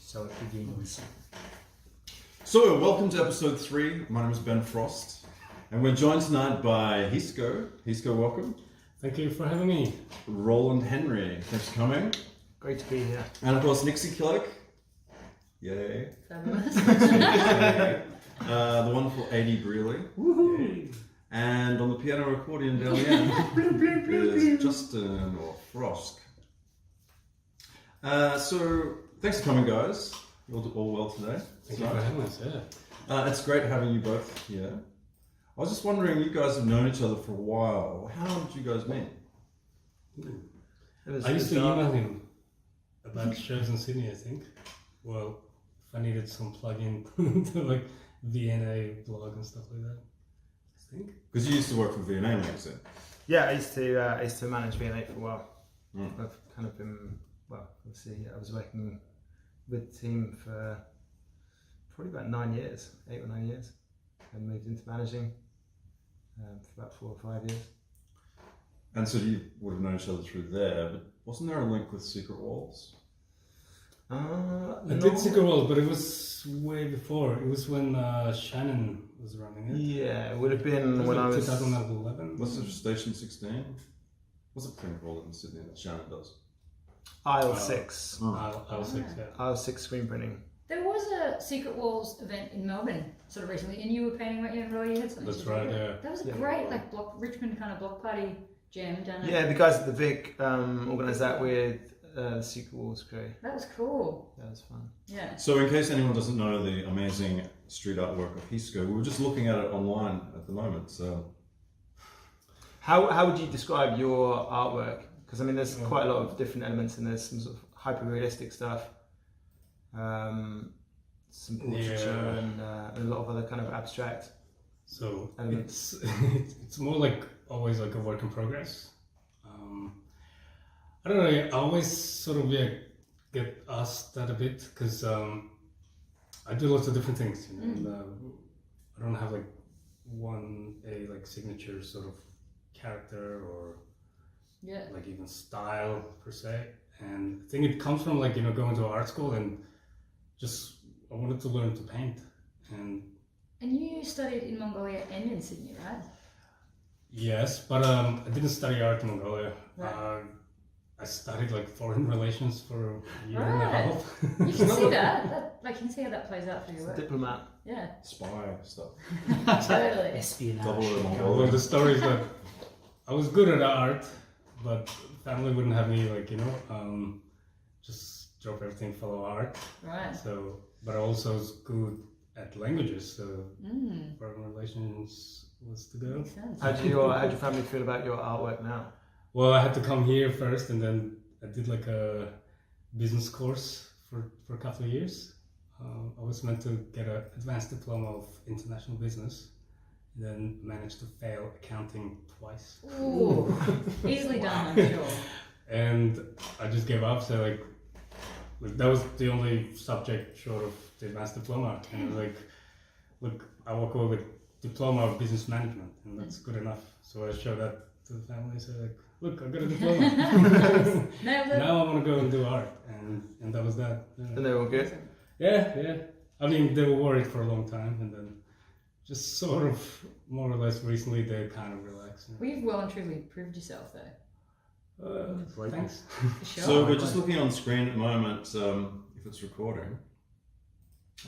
So it begins. So, welcome to episode 3. My name is Ben Frost, and we're joined tonight by HEESCO. HEESCO, welcome. Thank you for having me. ROLAND HENRY, thanks for coming. Great to be here. And of course, NIXI KILLICK. Yay. Fabulous. The wonderful AD Brearley. Yay. And on the piano accordion down the end is Justin or FROSK. So, thanks for coming, guys. You're all well today. Thank you for having us, yeah. It's great having you both here. I was just wondering, you guys have known each other for a while. How did you guys meet? I used to email him about shows in Sydney, I think. Well, if I needed some plug-in to like VNA blog and stuff like that, I think. Because you used to work for VNA magazine. Yeah, I used to manage V&A for a while. I've kind of been, well, obviously I was working with the team for probably about 9 years, 8 or 9 years, and moved into managing for about 4 or 5 years. And so you would have known each other through there, but wasn't there a link with Secret Walls? I did Secret Walls, but it was way before. It was when Shannon was running it. Yeah, it would have been when like I was 2011. Was it Station 16? What's the thing called in Sydney that Shannon does? aisle 6. Aisle 6, yeah. Aisle 6 screen printing. There was a Secret Walls event in Melbourne sort of recently, and you were painting, weren't you? And Roy, you had something. That's to do right, with it. yeah. That was a great, like, Richmond kind of block party jam down there. Yeah, the guys at the Vic organised that with the Secret Wars crew. That was cool. That was fun. Yeah. So in case anyone doesn't know the amazing street artwork of HEESCO, we were just looking at it online at the moment, so... How would you describe your artwork? Because I mean, there's quite a lot of different elements in this. Some sort of hyper-realistic stuff, some portraiture, and a lot of other kind of abstract. So elements. it's more like always like a work in progress. I don't know. I always sort of get asked that a bit because I do lots of different things, you know. And, I don't have like one like signature sort of character or like even style per se. And I think it comes from like, you know, going to art school and just I wanted to learn to paint. And you studied in Mongolia and in Sydney, right? yes, but I didn't study art in Mongolia. Right. I studied like foreign relations for a year and a half. You can see that. Like, you can see how that plays out for your work. Diplomat. Yeah. Spy stuff. Totally. Espionage. Well, the story is that I was good at art, but family wouldn't have me like, you know, just drop everything, follow art. Right. So, but I also was good at languages, so foreign relations was to go. Makes sense. How do your family feel about your artwork now? Well, I had to come here first, and then I did like a business course for a couple of years. I was meant to get an advanced diploma of international business, and then managed to fail accounting twice. Ooh. Easily done, I'm sure. And I just gave up. So like that was the only subject short of the advanced diploma. And I was like, look, I walk away with diploma of business management, and that's good enough. So I showed that to the family. So like, look, I got a diploma. Now I want to go and do art, and that was that. Yeah. And they were all good. Yeah. I mean, they were worried for a long time, and then just sort of more or less recently they kind of relaxed. Well, you've well and truly proved yourself, though. Thanks. For sure. So we're just looking on screen at the moment, if it's recording,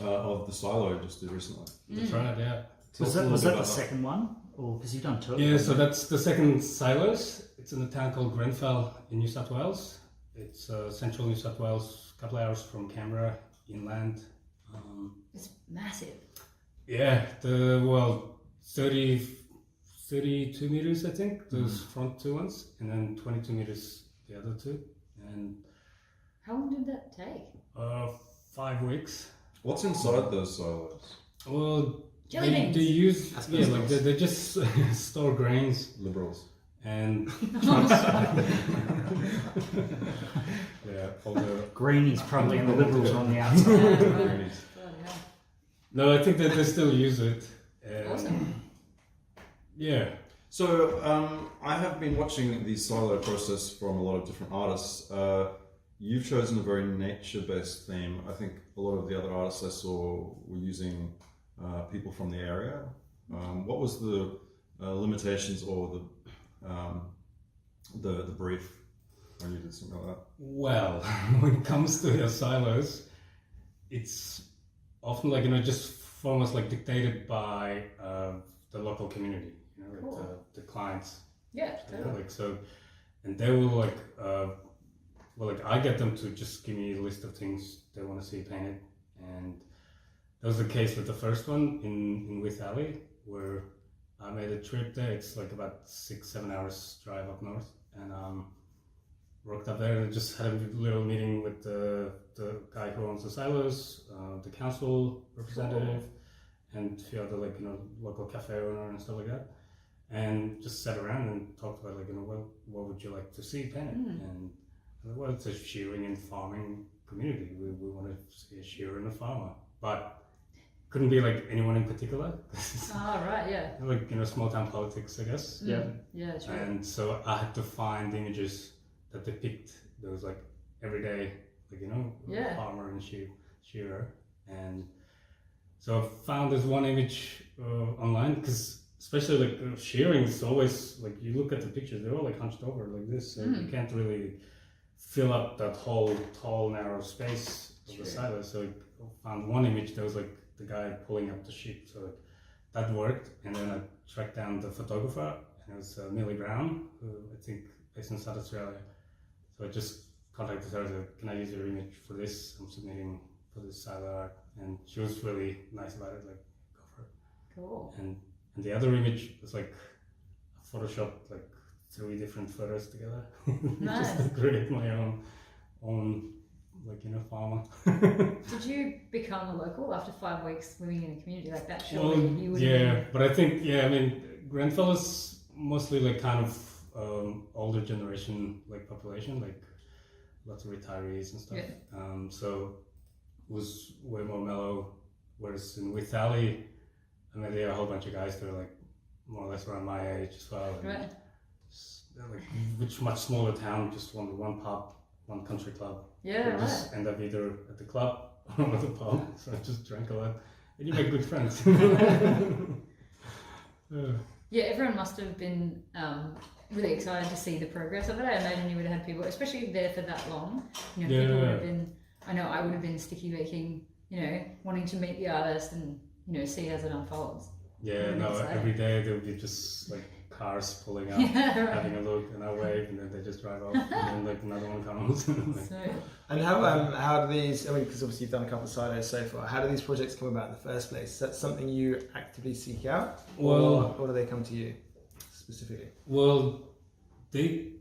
of the silo you just did recently. That's right, yeah. Was that the second one? Or because you've done two? Yeah, so that's the second silos. It's in a town called Grenfell in New South Wales. It's central New South Wales, a couple of hours from Canberra, inland. It's massive. Yeah, 32 meters, I think, those front two ones, and then 22 meters the other two. And How long did that take? 5 weeks. What's inside those silos? Well, Jelly beans. they use they just store grains Liberals. and all the Greenies probably and the Liberals on the outside. no, I think that they still use it. Awesome. Yeah. So I have been watching the silo process from a lot of different artists. you've chosen a very nature-based theme. I think a lot of the other artists I saw were using people from the area. What was the limitations or the brief when you did something like that? Well, when it comes to your silos, it's often like, just almost like dictated by the local community, like Cool. the clients. Yeah, totally. Like so, and they will like, I get them to just give me a list of things they want to see painted, and that was the case with the first one in With Alley, where I made a trip there. It's like about 6-7 hours drive up north, and worked up there and just had a little meeting with the guy who owns the silos, the council representative, and a few other local cafe owner and stuff like that, and just sat around and talked about what would you like to see painted, and well, it's a shearing and farming community. We want to see a shearer and a farmer, but couldn't be like anyone in particular. Right, yeah. Small town politics, I guess. Yeah. Yeah, true. And so I had to find images that depict those everyday, Yeah. farmer and shearer. And so I found this one image online, because especially shearing is always you look at the pictures, they're all hunched over like this, so you can't really fill up that whole tall narrow space of the silo. So I found one image that was the guy pulling up the sheep, so that worked. And then I tracked down the photographer, and it was Millie Brown, who I think based in South Australia. So I just contacted her, said, can I use your image for this? I'm submitting for this silo art, and she was really nice about it, go for it. Cool. And the other image was I photoshopped 3 different photos together. Nice. Just to create my own farmer. Did you become a local after 5 weeks living in a community like that? Well, Surely you would yeah, but I think Grenfell's mostly kind of older generation population, lots of retirees and stuff. Yeah. So it was way more mellow. Whereas in With Alley, I met a whole bunch of guys that are more or less around my age as well. And Right. which much smaller town, just one pub, one country club. Yeah, You just right. end up either at the club or at the pub. So I just drank a lot, and you make good friends. Yeah, everyone must have been really excited to see the progress of it. I imagine you would have had people, especially there for that long. People would have been, I know I would have been sticky baking, wanting to meet the artist and, see as it unfolds. Yeah, Really no, exciting. every day there would be just cars pulling up, Yeah, right. having a look, and I wave, and then they just drive off, and then another one comes. So, And how do these, because obviously you've done a couple of silos so far, how do these projects come about in the first place? Is that something you actively seek out? Well- or do they come to you specifically? Well, they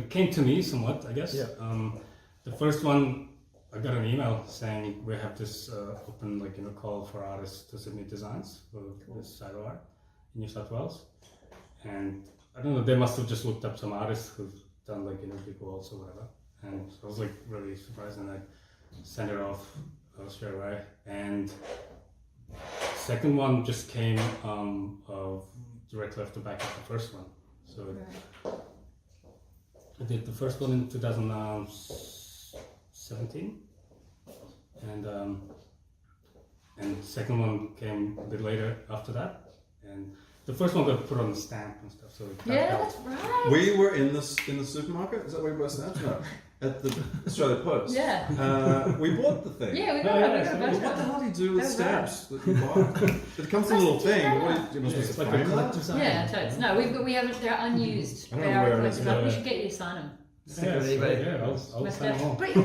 came to me somewhat, I guess. Yeah. The first one, I got an email saying we have this open call for artists to submit designs for this silo art in New South Wales, and I don't know, they must have just looked up some artists who've done big walls or whatever, and so I was really surprised, and I sent it off straight away. And second one just came directly off the back of the first one. So right. I did the first one in 2017, and the second one came a bit later after that, and the first one got put on the stamp and stuff. So Yeah, that's right. We were in the supermarket. Is that where we both snapped? No, at the Australia Post. Yeah. We bought the thing. Yeah, we got yeah, it. We so got Well, both what the of hell them. do you do with That's stamps that you buy? It comes in a little thing. What do you supposed It's to like a frame that? collector's item. Yeah, totes. No, we haven't. They're unused. I don't They know are where it is, collectible. We yeah. should get you to sign them. Stick it on so, eBay. yeah, I'll Must sign them all. But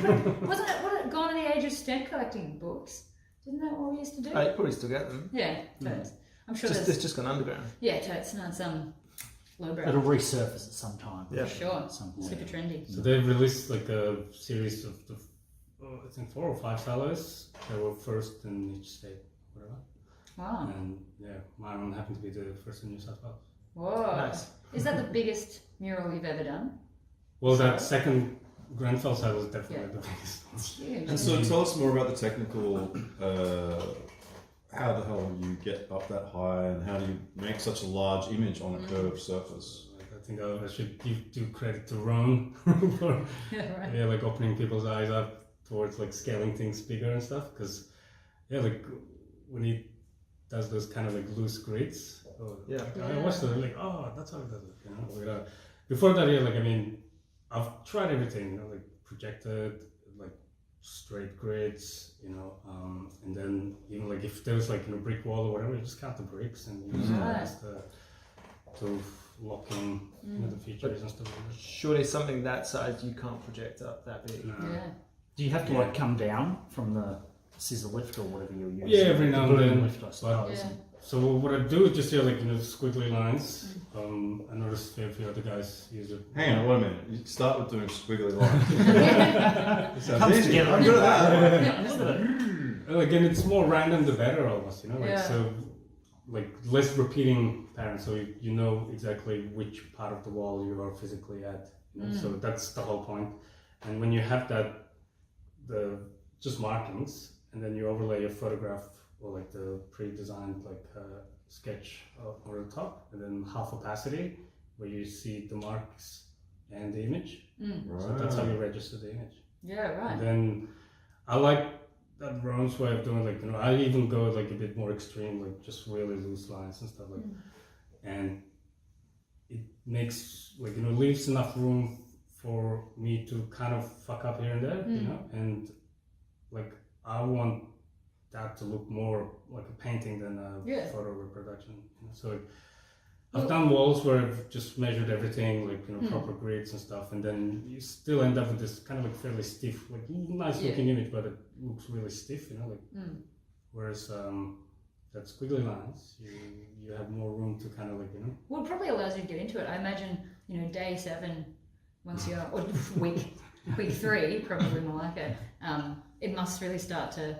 wasn't it gone in the age of stamp collecting books? Isn't that what we used to do? You probably still get them. Yeah, totes. I'm sure It's there's. just gone underground. Yeah, totes. No, it's lowbrow. It'll resurface at some time. Yeah. Sure. At some point. Super trendy. So they've released a series of I think 4 or 5 silos. They were first in each state, whatever. Wow. And yeah, mine one happened to be the first in New South Wales. Whoa. Nice. Is that the biggest mural you've ever done? Well, that second Grenfell silo was definitely Yeah. the biggest one. It's huge. And so tell us more about the technical, how the hell you get up that high and how do you make such a large image on a curved surface? I think I should give due credit to Ron for like opening people's eyes up towards like scaling things bigger and stuff. Because like when he does those kind of like loose grids, I watched it like, oh, that's how he does it. You know, like, before that, like I mean, I've tried everything. You know, like projected, like straight grids. You know, and then even like if there's like brick wall or whatever, you just count the bricks and use to lock in the features and stuff like that. Surely something that size you can't project up that big. No. Yeah. Do you have to like come down from the scissor lift or whatever you're using? Yeah, every now and then. Lift, I suppose. So what I do is just like squiggly lines. I noticed a few other guys use it. Hang on, wait a minute. You start with doing squiggly lines. It sounds easy. Together. I'm good at that. Again, it's more random the better, almost. You know, like Yeah. so, like less repeating patterns, so you know exactly which part of the wall you are physically at. You know? So that's the whole point. And when you have that, the just markings, and then you overlay a photograph or like the pre-designed like sketch over the top, and then half opacity where you see the marks and the image. So that's how you register the image. Yeah, right. And then I like that Ron's way of doing, like, I even go like a bit more extreme, like just really loose lines and stuff like and it makes like leaves enough room for me to kind of fuck up here and there, you know, and like I want that to look more like a painting than a photo reproduction. You know? So like, I've done walls where I've just measured everything, like proper grids and stuff, and then you still end up with this kind of like fairly stiff, like nice looking image, but it looks really stiff, like. Whereas that squiggly lines, you have more room to kind of like Well, it probably allows you to get into it. I imagine day 7, once you're or week 3, probably more like it. It must really start to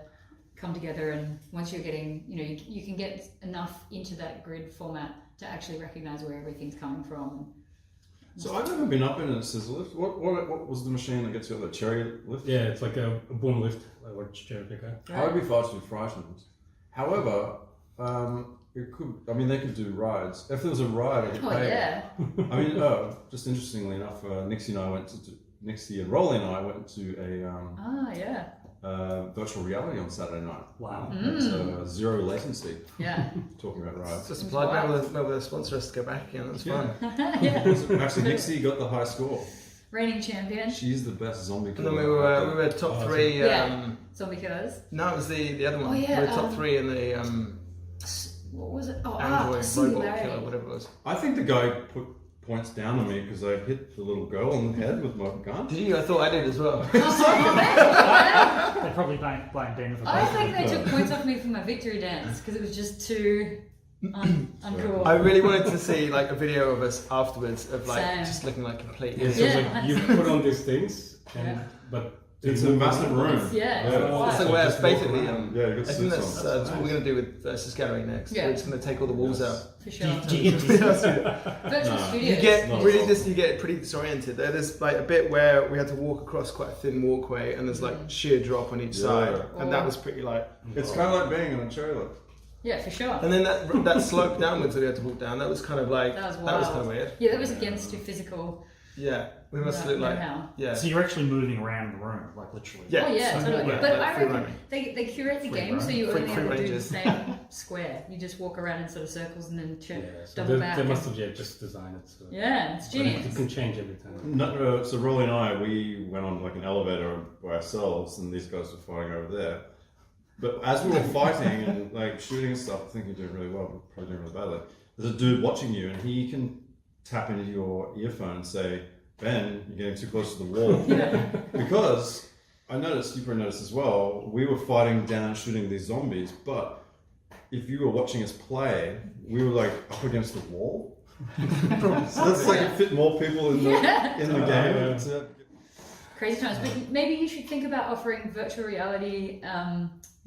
come together, and once you're getting, you can get enough into that grid format to actually recognize where everything's coming from. So I've never been up in a scissor lift. What was the machine that gets you up the cherry lift? Yeah, it's like a boom lift, like or cherry picker. I would be far too frightened. However, it could. I mean, they could do rides. If there was a ride, I could pay. Yeah. I mean, just interestingly enough, Nixie and Roland and I went to a virtual reality on Saturday night. Wow. It's zero latency. Yeah. Talking about rides. Just applied. Maybe they'll sponsor us to go back again. That's fun. Actually, Nixie got the high score. Reigning champion. She's the best zombie And killer. then we were top 3. Zombie killers. No, it was the other one. Oh, yeah, we were top 3 in the what was it? Oh, Android robot Singularity. killer, whatever it was. I think the guy put points down on me because I hit the little girl on the head with my gun. Did you? I thought I did as well. They probably blame Ben for I think they took points off me for my victory dance because it was just too uncool. I really wanted to see like a video of us afterwards of like Same. just looking like complete Yeah, idiots. so it's like you put on these things, but It's a massive room. It's like where it's basically yeah, good I think suits that's on. what we're going to do with versus Gary next. Yeah. We're just going to take all the walls out. For sure. Do you get this? Virtual No. studios. You get Not really at all. just you get pretty disoriented. There's like a bit where we had to walk across quite a thin walkway, and there's like sheer drop on each side, and that was pretty like. It's kind of like being on a cherry lift. Yeah, for sure. And then that slope downwards that we had to walk down, that was kind of like That was kind wild. of weird. Yeah, that was against your physical. Yeah, we must look like know-how. So you're actually moving around the room, like literally. Yeah. Oh yeah, So, totally. yeah, But like I free reckon roaming. they curate the Free game so roam. you Free only have to do the ranges. same square. You just walk around in sort of circles and then so double back. they must have just designed it. So. Yeah, it's But genius. you can change every time. No, so Rolly and I, we went on like an elevator by ourselves, and these guys were fighting over there. But as we were fighting and like shooting and stuff, I think you're doing really well, but probably doing really badly. There's a dude watching you, and he can tap into your earphone and say, "Ben, you're getting too close to the wall." Because I noticed, you probably noticed as well, we were fighting down, shooting these zombies, but if you were watching us play, we were like up against the wall. So that's like it fit more people in the game. Crazy times. But maybe you should think about offering virtual reality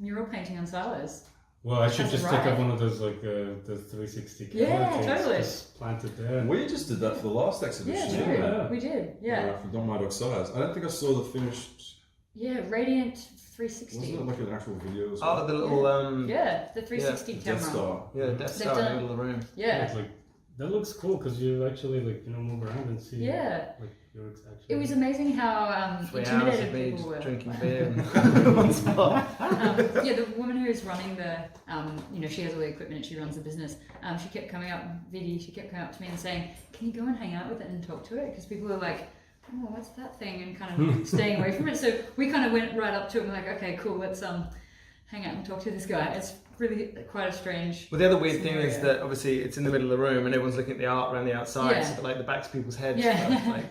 mural painting on silos. Well, I should That's just right. take up one of those like the 360 camera Yeah, things, totally. just plant it there. We just did that for the last Yeah, exhibition. true. didn't we? Yeah. We did. Yeah. For Don't Mind Dog Size. I don't think I saw the finished. Yeah, Radiant 360. Wasn't it like an actual video as well? Oh, the little Yeah, the 360 Death camera. Star. yeah, Death They've Star in the done- middle of the room. Yeah. It's like that looks cool because you actually like move around and see like your actually. It was amazing how 3 hours intimidated of me people were. drinking beer in one spot. The woman who's running the, she has all the equipment and she runs the business. She kept coming up, she kept coming up to me and saying, "Can you go and hang out with it and talk to it?" Because people were like, "Oh, what's that thing?" and kind of staying away from it. So we kind of went right up to it and we're like, "Okay, cool, let's hang out and talk to this guy." It's really quite a strange. Well, the other weird scenario. thing is that obviously it's in the middle of the room and everyone's looking at the art around the outside, Yeah. so like the backs of people's heads. Yeah. Stuff, like,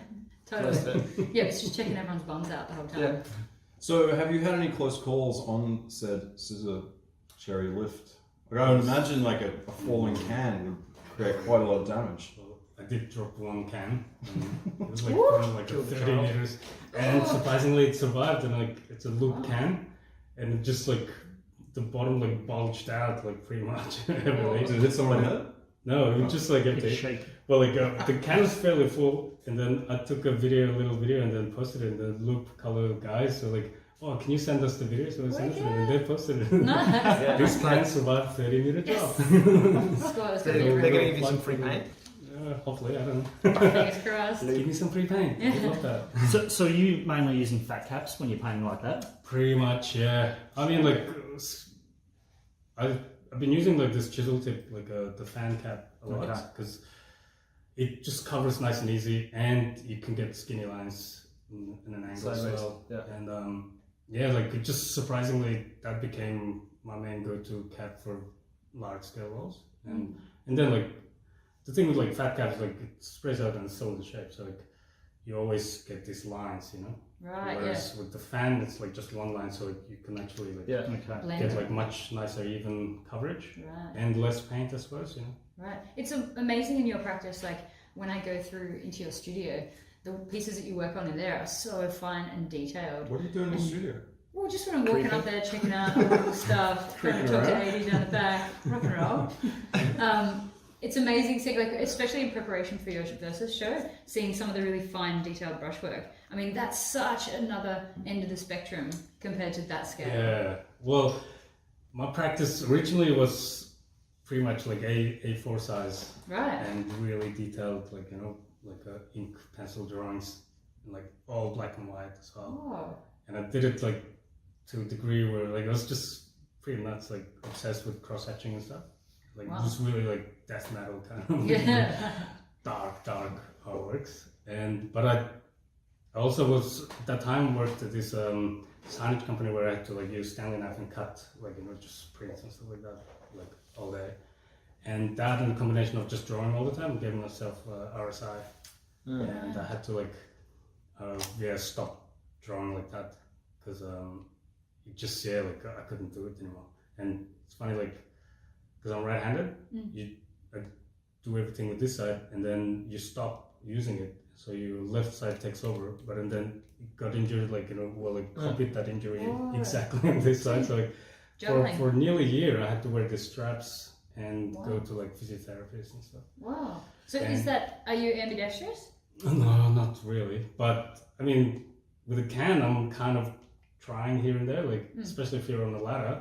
Totally. Yeah, it's just checking everyone's bums out the whole time. Yeah. So, have you had any close calls on said scissor cherry lift? Like, I would imagine like a falling can would create quite a lot of damage. So I did drop one can. And it was like Woo! from like Killed the 30 child. meters, and Oh. surprisingly it survived. And like it's a loop Wow. can, and it just like the bottom like bulged out like pretty much heavily. Did it hit someone in the head? No, it was just like It's empty. shaky. Well, like the can was fairly full, and then I took a little video, and then posted it. And the loop color guys so like, "Oh, can you send us the video?" So I sent it to them, and they posted it. Nice. Yeah. This can survived 30-meter drop. Scott is They're going to going be to give you some free paint. Hopefully, I don't know. fingers crossed. Give me some free paint. I love that. So are you mainly using fat caps when you're painting like that? Pretty much, yeah. I mean, like, I've been using like this chisel tip, like the fan cap a lot, Okay. because it just covers nice and easy, and you can get skinny lines in an angle as Sideways, well. yeah. And yeah, like it just surprisingly that became my main go-to cap for large scale rolls. And then like the thing with like fat caps, like it sprays out and it's still in the shape, so like you always get these lines, you know. Right, Whereas with the fan, it's like just one line, so you can actually like Yeah. Okay. Blend get it. like much nicer, even coverage Right. and less paint, I suppose. You know. Right. It's amazing in your practice, like when I go through into your studio, the pieces that you work on in there are so fine and detailed. What are you doing in the studio? Well, just when I'm walking up there, checking out all the stuff, trying to talk to 80 down the back, rock and roll. It's amazing seeing, like, especially in preparation for your Versus show, seeing some of the really fine, detailed brushwork. I mean, that's such another end of the spectrum compared to that scale. Yeah. Well, my practice originally was pretty much like A4 size Right. and really detailed, like like ink pencil drawings, and like all black and white as well. Oh. And I did it like to a degree where like I was just pretty nuts, like obsessed with cross hatching and stuff. Like Wow. just really like death metal kind of Yeah. dark artworks. But I also was at that time worked at this signage company where I had to like use Stanley knife and cut like just prints and stuff like that like all day. And that in combination of just drawing all the time gave myself RSI. And I had to like stop drawing like that because it just like I couldn't do it anymore. And it's funny, like because I'm right-handed, I do everything with this side, and then you stop using it, so your left side takes over. But and then it got injured, like copied that injury exactly on this side. So like for nearly a year, I had to wear the straps and go to like physiotherapists and stuff. Wow. So are you ambidextrous? No, not really. But I mean, with a can, I'm kind of trying here and there, like especially if you're on a ladder.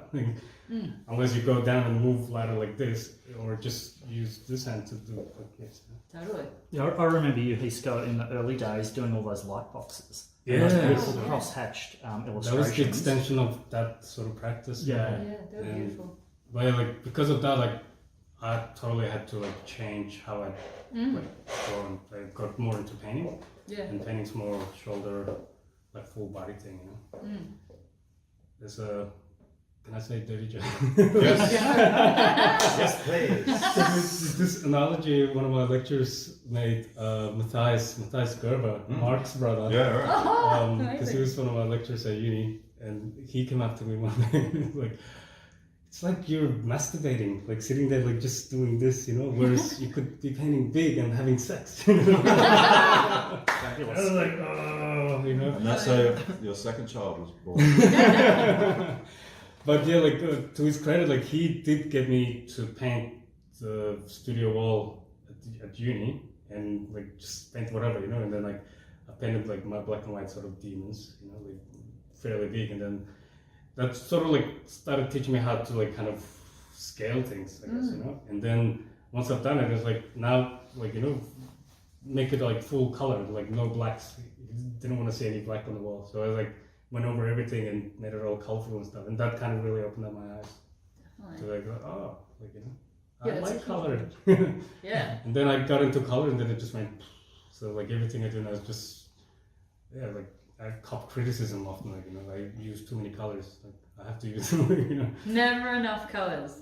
Unless you go down and move ladder like this, or just use this hand to do it like this. Totally. Yeah, I remember you, HEESCO, in the early days doing all those light boxes. Yeah. And those Yeah. beautiful cross-hatched That illustrations. was the extension of that sort of practice. Yeah. Yeah, they're And- beautiful. But yeah, like because of that, like I totally had to like change how I like draw, and I got more into painting. Yeah. And painting's more shoulder, like full body thing, you know. There's a, can I say dirty joke? Yes. Yes, please. this analogy one of my lecturers made, Matthias Gerber, Mark's brother. Yeah, right. Because he was one of my lecturers at uni, and he came up to me one day like, it's like you're masturbating, like sitting there like just doing this, you know, whereas you could be painting big and having sex. You know? I was like, oh, you know. And that's how your second child was born. But yeah, like to his credit, like he did get me to paint the studio wall at uni, and like just paint whatever, you know. And then like I painted like my black and white sort of demons, you know, like fairly big, and then that sort of like started teaching me how to like kind of scale things, I guess, you know. And then once I've done it, it's like now, like, you know, make it like full color, like no blacks. Didn't want to see any black on the wall, so I like went over everything and made it all colorful and stuff, and that kind of really opened up my eyes. So like, oh, like, you know, Yeah, I that's like color. Yeah. And then I got into color, and then it just went. So like everything I do now is just, yeah, like I cop criticism often, like, you know, I use too many colors. Like I have to use, you know. Never enough colours.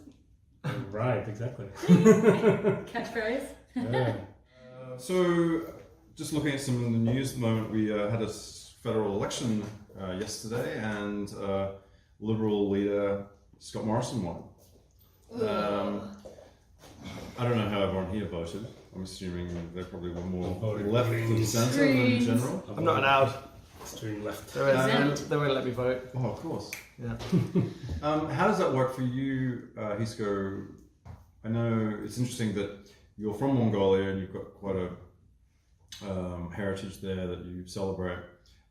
Right, exactly. Catchphrase. Yeah. So, just looking at some of the news at the moment, we had a federal election yesterday, and Liberal leader Scott Morrison won. I don't know how everyone here voted. I'm assuming they probably were more left than centre in general. I'm not allowed. Extreme left. They won't let me vote. Oh, of course. Yeah. How does that work for you, HEESCO? I know it's interesting that you're from Mongolia and you've got quite a heritage there that you celebrate.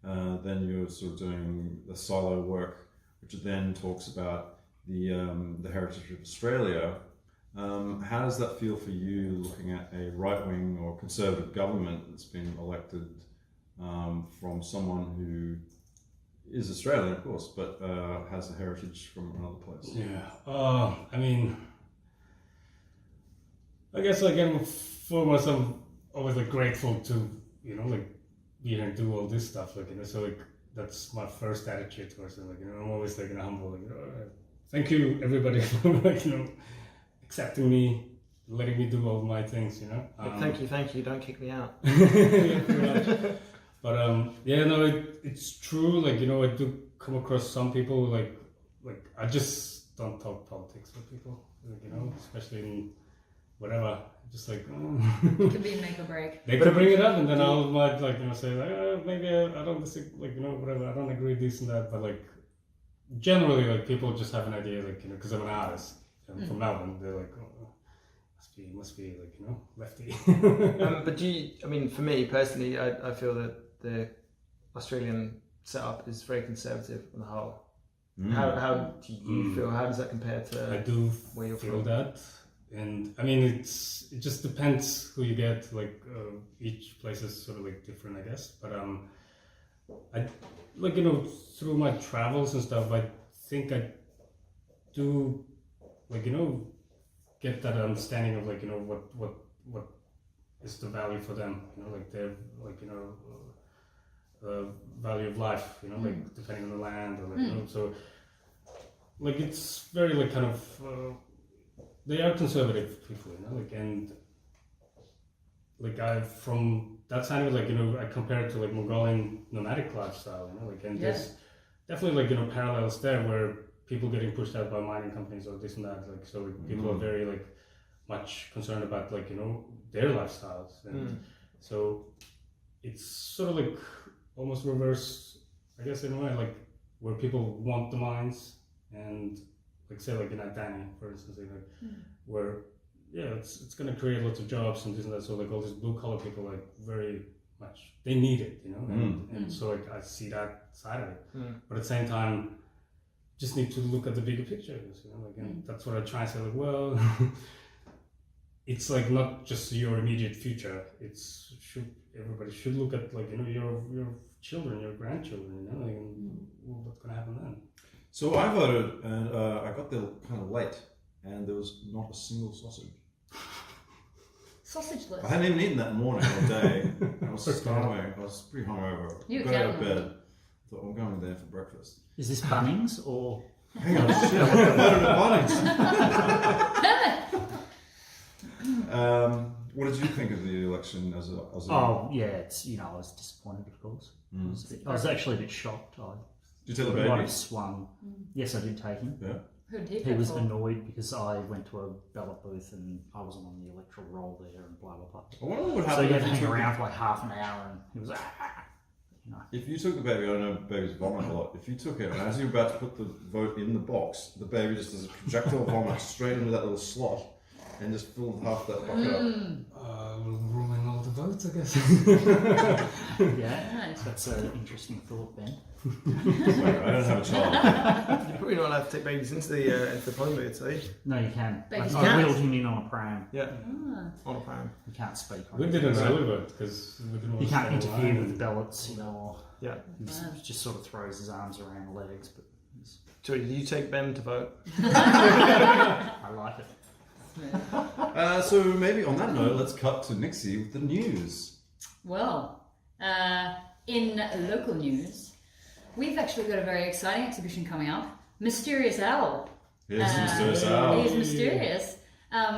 Then you're sort of doing the silo work, which then talks about the heritage of Australia. How does that feel for you, looking at a right-wing or conservative government that's been elected from someone who is Australian, of course, but has a heritage from another place? Yeah. I mean, I guess like I'm for myself always like grateful to, you know, like be here and do all this stuff, like, you know, so like that's my first attitude towards it, like, you know, I'm always like, you know, humble, like, thank you everybody for like, you know, accepting me, letting me do all my things, you know. Thank you, don't kick me out. Yeah, pretty much. But yeah, no, it's true, like, you know, I do come across some people like I just don't talk politics with people, like, you know, especially in whatever, just like It could be make or break. they could bring it up, and then I might, like, you know, say like, maybe I don't disagree, like, you know, whatever, I don't agree with this and that, but like generally, like, people just have an idea, like, you know, because I'm an artist from Melbourne, they're like, oh, must be like, you know, lefty. But do you, I mean, for me personally, I feel that the Australian setup is very conservative on the whole. How do you feel? How does that compare to I do where you're feel from? that, and I mean, it just depends who you get. Like each place is sort of like different, I guess. But I like, you know, through my travels and stuff, I think I do, like, you know, get that understanding of, like, you know, what is the value for them, you know, like their, like, you know, value of life, you know, like depending on the land, or like, you know, so like it's very like kind of they are conservative people, you know, like, and like I, from that side of it, like, you know, I compare it to like Mongolian nomadic lifestyle, you know, like, and there's definitely, like, you know, parallels there where people getting pushed out by mining companies or this and that, like, so like, people are very like much concerned about, like, you know, their lifestyles, and so it's sort of like almost reverse, I guess, in a way, like where people want the mines, and like say like in Adani, for instance, like where it's going to create lots of jobs and this and that, so like all these blue collar people, like very much they need it, you know, and so like I see that side of it, but at the same time just need to look at the bigger picture, you know, like, and that's what I try and say, like, well, it's like not just your immediate future, it's everybody should look at, like, you know, your children, your grandchildren, you know, like, well, what's going to happen then? So I voted, and I got there kind of late, and there was not a single sausage. Sausage list. I hadn't even eaten that morning or day. I was starving. I was pretty hungover. You got out of counting bed. on Thought, I'm going there for breakfast. Is this Bunnings or? Hang on, shit! I voted at Bunnings. What did you think of the election as a? Oh yeah, it's, you know, I was disappointed, of course. I was actually a bit shocked. Did you tell the might baby? have swung. Yes, I did take him. Yeah. Who did He was annoyed because I went to a ballot booth and I wasn't on the electoral roll there and blah blah blah. I wonder what would So happen he had if to you hang took around for like half an hour, and he was you know. If you took the baby, I know babies vomit a lot. If you took it, and as you're about to put the vote in the box, the baby just does a projectile vomit straight into that little slot and just filled half that bucket up. We'll ruin all the votes, I guess. Yeah, Nice. that's an interesting thought, Ben. Wait, I don't have a child. You're probably not allowed to take babies into the polling booths, are you? No, you can. Babies I can. wheeled him in on a pram. Yeah, Ah. on a pram. You can't speak. We didn't know it because we didn't want You to can't stay interfere online. with the ballots, you know. Or Yeah. he just sort of throws his arms around the legs, but Joey, did you take Ben to vote? I like it. So maybe on that note, let's cut to Nixie with the news. Well, in local news, we've actually got a very exciting exhibition coming up. Mysterious Owl. Here's Mysterious Owl. He's mysterious.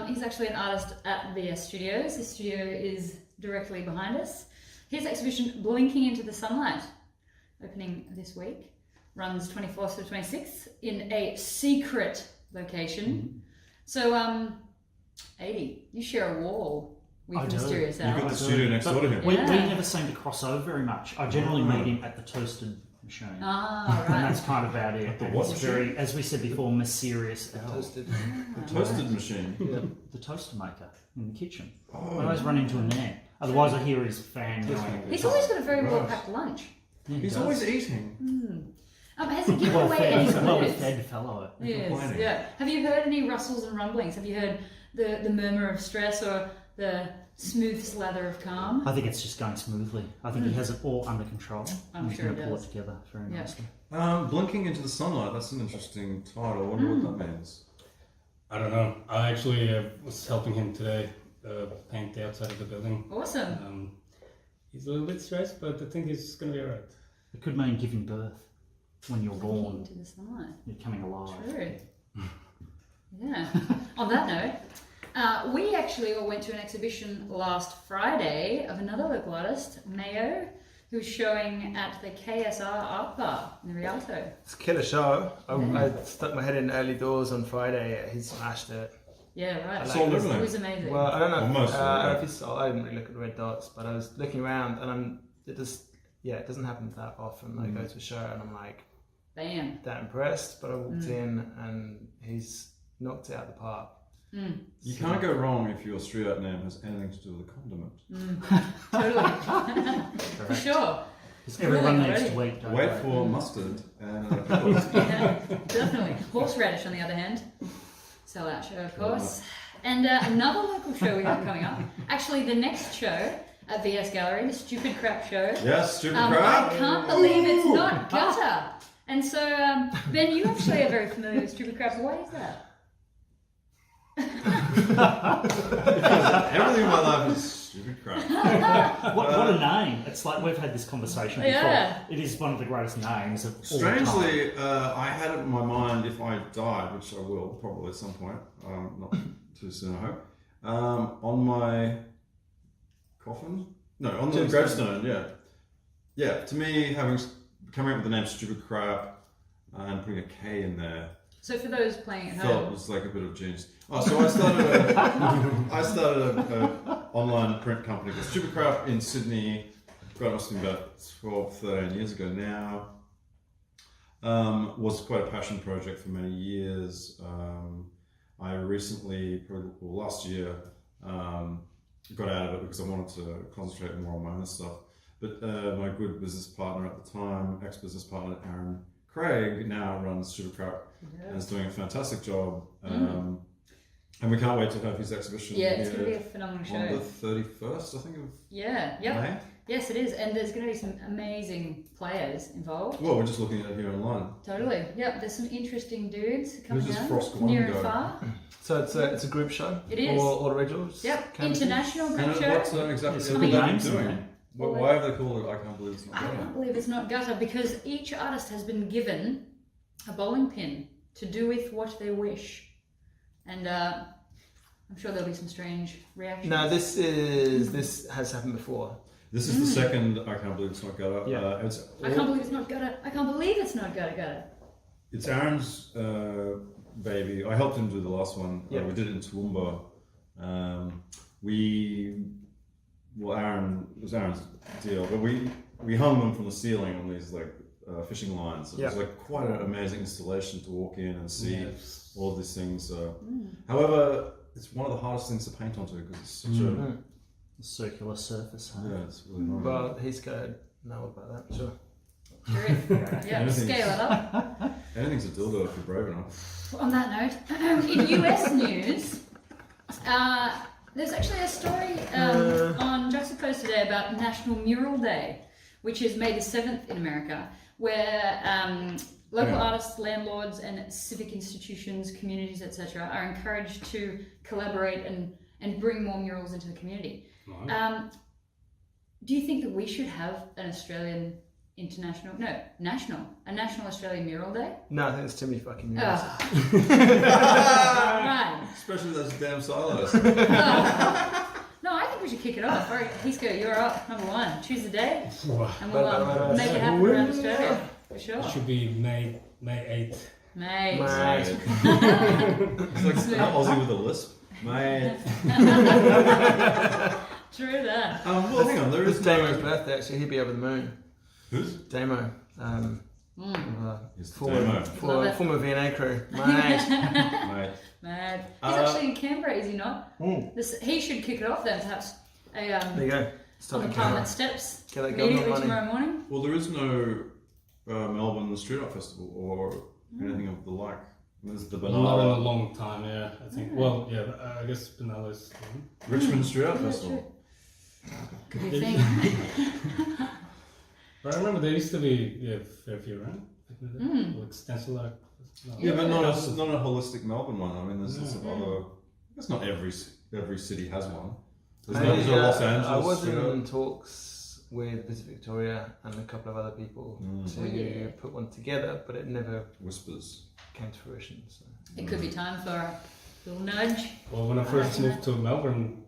He's actually an artist at VS Studios. His studio is directly behind us. His exhibition, Blinking into the Sunlight, opening this week, runs 24th to 26th in a secret location. So, 80, you share a wall with I do. Mysterious You've Owl. got the studio next door to him. We Yeah. never seem to cross over very much. I generally meet him at the toasted machine. Ah, And right. that's kind of about it. the And what it's very, as we said before, mysterious. Toasted. The toasted machine. Yeah. The toaster maker in the kitchen. I Oh. always run into him there. Otherwise, I hear his fan going. He's always got a very Right. well-packed lunch. Yeah, he He's does. always eating. Has he given away any clues? Well-fed fellow. Yes, complaining. yeah. Have you heard any rustles and rumblings? Have you heard the murmur of stress or the smooth slather of calm? I think it's just going smoothly. I think he has it all under control. I'm and he's sure going he to pull does. it together very Yeah. nicely. Blinking into the Sunlight, that's an interesting title. I wonder what that means. I don't know. I actually was helping him today paint the outside of the building. Awesome. He's a little bit stressed, but I think he's going to be alright. It could mean giving birth when you're born. Into the sunlight. You're coming alive. True. Yeah. On that note, we actually all went to an exhibition last Friday of another local artist, Mayo, who's showing at the KSR Art Bar in the Rialto. It's a killer show. I stuck my head in early doors on Friday. He smashed it. Yeah, right. It's all It living. was amazing. Well, I don't know. Almost, I don't know yeah. if you saw. I didn't really look at the red dots, but I was looking around, and it doesn't happen that often. I go to a show, and I'm like Bam. that impressed. But I walked in, and he's knocked it out of the park. You can't go wrong if your street art name has anything to do with a condiment. Totally. For sure. Because everyone Really needs already. to eat. don't Wait they? for mustard and pickles. Yeah, definitely. Horseradish, on the other hand. Sell out show, of course. And another local show we have coming up. Actually, the next show at VS Gallery, the Stupid Crap Show. Yes, stupid I crap. can't believe it's not gutter. And so, Ben, you actually are very familiar with Stupid Crap. Why is that? Everything in my life is stupid crap. What a name! It's like we've had this conversation before. Yeah. It is one of the greatest names of all Strangely, I had it in my mind if I died, which I will probably at some point, not too soon, I hope, on my coffin? No, on the gravestone, yeah. Yeah, to me, coming up with the name Stupid Crap and putting a K in there, So for those playing at felt home, was like a bit of genius. Oh, so I started a online print company called Stupid Crap in Sydney. God, it must have been about 12, 13 years ago now. Was quite a passion project for many years. I recently, last year, got out of it because I wanted to concentrate more on my own stuff. But my good business partner at the time, ex-business partner Aaron Craig, now runs Stupid Crap and is doing a fantastic job. And we can't wait to have his exhibition yeah, it's going to be here a phenomenal show. on the 31st, I think, of Yeah, yep. May. Yes, it is. And there's going to be some amazing players involved. Well, we're just looking at it here online. Totally. Yep, there's some interesting dudes coming Who's this down. FROSK Near one and guy? far. So it's a group show. It is. All originals. Yep, canvases? international And group show. what's exactly Some what big they've been names in doing? there. Why have they called it I Can't Believe It's Not I Gutter? can't believe it's not gutter because each artist has been given a bowling pin to do with what they wish. And I'm sure there'll be some strange reactions. No, this has happened before. This is the second I Can't Believe It's Not Gutter. Yeah. I can't believe it's not gutter. I can't believe it's not gutter. It's Aaron's baby. I helped him do the last one. Yeah. We did it in Toowoomba. It was Aaron's deal, but we hung them from the ceiling on these fishing lines. It was like quite an amazing installation to walk in and see all of these things. However, it's one of the hardest things to paint onto because it's such a Circular surface. Huh? yeah, it's really nice. Well, HEESCO know about that. Sure. True. Yeah, Anything. scale it up. Anything painting's a dildo if you're brave enough. On that note, in US news, there's actually a story on Juxtapost today about National Mural Day, which is May the 7th in America, where local artists, landlords, and civic institutions, communities, etc., are encouraged to collaborate and bring more murals into the community. Right. Do you think that we should have an National Australian Mural Day? No, I think there's too many fucking murals. Right. Especially those damn silos. No, I think we should kick it off. All right, HEESCO, you're up. Number 1. Choose the day, Wow. and we'll make it happen around Australia. For sure. It should be May 8th. Mate. Mate. It's like Aussie with a lisp. Mate. True that. Well, hang on, there It's is Damo's birthday, actually. He'd be over the moon. Who's? Damo. He's the Former Love it. V&A crew. Mate. Mate. Mad. He's actually in Canberra, is he not? Mm. He should kick it off then, perhaps. There you go. On Start the the Parliament camera. steps Get that going immediately on tomorrow morning. Well, there is no Melbourne Street Art Festival or anything of the like. There's the Not in a Banana. long time, yeah. I think. Well, yeah. I guess Benala's. Richmond Street Art Yeah, Festival. Good thing. But I remember there used to be fair few around. Like stencil art. No. Yeah, but not a holistic Melbourne one. I mean, there's lots of other. I guess not every city has one. There's no Los Angeles. I was Street Art. in talks with Visit Victoria and a couple of other people to put one together, but it never Whispers. came to fruition. So. It could be time for a little nudge. Well, when I first moved to Melbourne,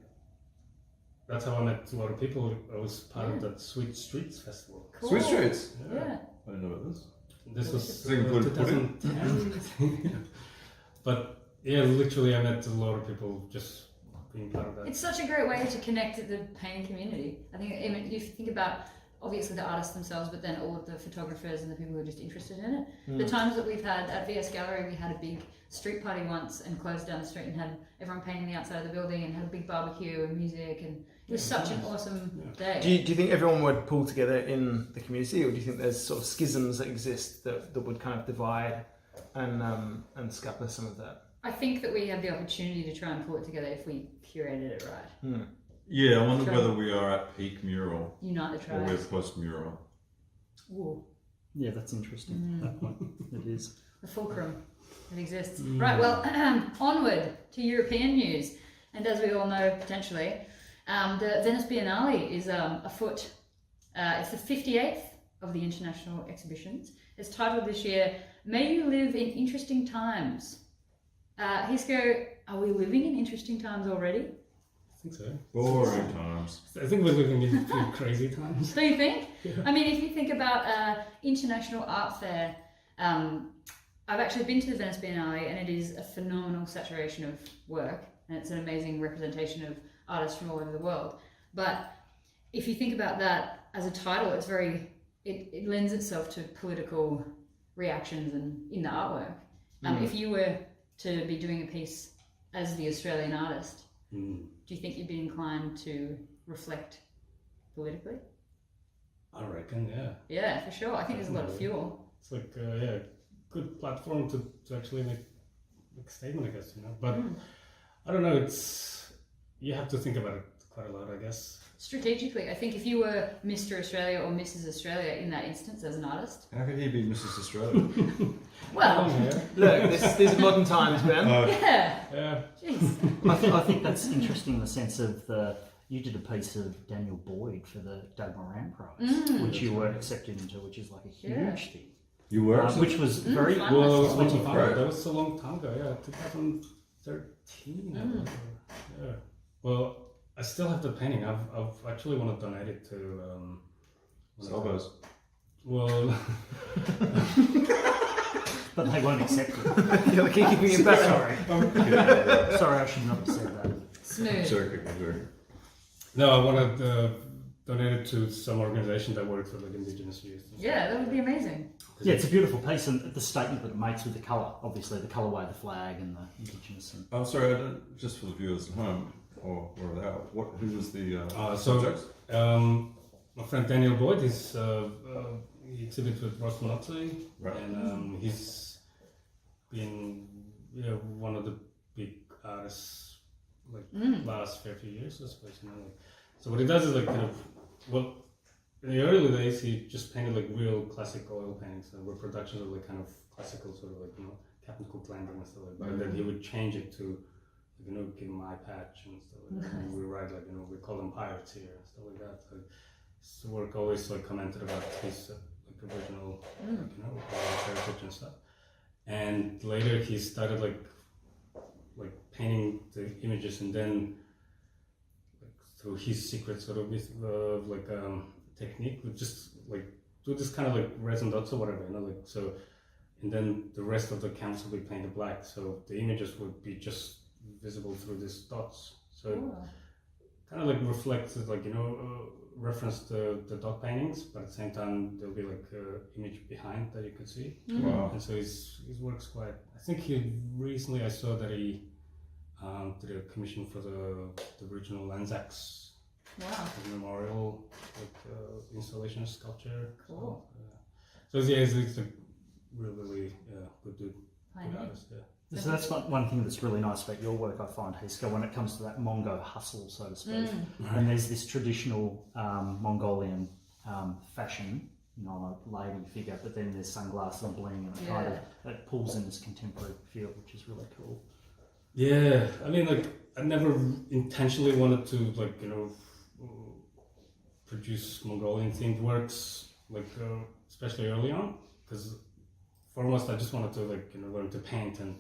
that's how I met a lot of people. I was part of that Sweet Streets Festival. Cool. Sweet Streets. Yeah. I didn't know about this. This was Does it include pudding? 2010. But yeah, literally I met a lot of people just being part of that. It's such a great way to connect the painting community. I think if you think about obviously the artists themselves, but then all of the photographers and the people who are just interested in it. The times that we've had at VS Gallery, we had a big street party once and closed down the street and had everyone painting the outside of the building and had a big barbecue and music, and it was such an awesome day. Do you think everyone would pull together in the community, or do you think there's sort of schisms that exist that would kind of divide and scupper some of that? I think that we have the opportunity to try and pull it together if we curated it right. Yeah, I wonder whether we are at peak mural Unite the or we're tribes. post mural. Ooh, Yeah, that's interesting. That point. It is. the fulcrum that exists. Right, well, onward to European news. And as we all know, potentially, the Venice Biennale is afoot. It's the 58th of the international exhibitions. It's titled this year, May You Live in Interesting Times. HEESCO, are we living in interesting times already? I think so. Boring times. I think we're living in pretty crazy times. Do you think? Yeah. I mean, if you think about International Art Fair, I've actually been to the Venice Biennale and it is a phenomenal saturation of work and it's an amazing representation of artists from all over the world. But if you think about that as a title, it's it lends itself to political reactions and in the artwork. If you were to be doing a piece as the Australian artist, do you think you'd be inclined to reflect politically? I reckon, yeah. Yeah, for sure. I think there's a lot of fuel. It's like, yeah, good platform to actually make a statement, I guess, you know. But I don't know, you have to think about it quite a lot, I guess. Strategically, I think if you were Mr. Australia or Mrs. Australia in that instance as an artist, How could he be Mrs. Australia? well, Look, these are modern times, Ben. Yeah. jeez. I think that's interesting in the sense of you did a piece of Daniel Boyd for the Doug Moran Prize, which you were accepted into, which is like a huge thing. You were? Which was very fun. Well, Right. that was a long time ago, yeah, 2013. I believe. Yeah. Well, I still have the painting. I've actually want to donate it to. Salvos. Well, But they won't accept it. You're keeping it back. Sorry. Sorry, I should not have said that. Smooth. Sorry. no, I want to donate it to some organization that works with like Indigenous youth. Yeah, that would be amazing. Yeah, it's a beautiful piece, and the statement that it makes with the colour, obviously the colourway, the flag, and the Indigenous. And I'm sorry, just for the viewers at home, or wherever they are, who was the So, subject? my friend Daniel Boyd, he exhibits with Ross Nazi, Right. and he's artists like last fair few years, I suppose. You know, like, so what he does is like kind of in the early days he just painted like real classic oil paintings and reproductions of like kind of classical sort of like, you know, Captain Cook Landing and stuff like that. And then he would change it to, like, you know, give him eye patch and stuff like that. And we write like, you know, we call them pirates here and stuff like that. So his work always like commented about his like original, like, you know, heritage and stuff. And later he started like painting the images, and then like through his secret sort of technique, would just like do this kind of like resin dots or whatever, you know, like so. And then the rest of the canvas will be painted black, so the images would be just visible through these dots. So it kind of like reflects, like, you know, reference the dot paintings, but at the same time there'll be like an image behind that you could see. Wow. And so his work's quite. I think he recently I saw that he did a commission for the original Anzacs memorial installation sculpture. Cool. So yeah, he's a really good dude. Good artist, yeah. So that's one thing that's really nice about your work, I find, HEESCO, when it comes to that Mongo hustle, so to speak. And there's this traditional Mongolian fashion, you know, a lady figure, but then there's sunglasses and bling, and it kind of it pulls in this contemporary feel, which is really cool. Yeah, I mean, like, I never intentionally wanted to, like, you know, produce Mongolian themed works, like, especially early on, because foremost I just wanted to, like, you know, learn to paint and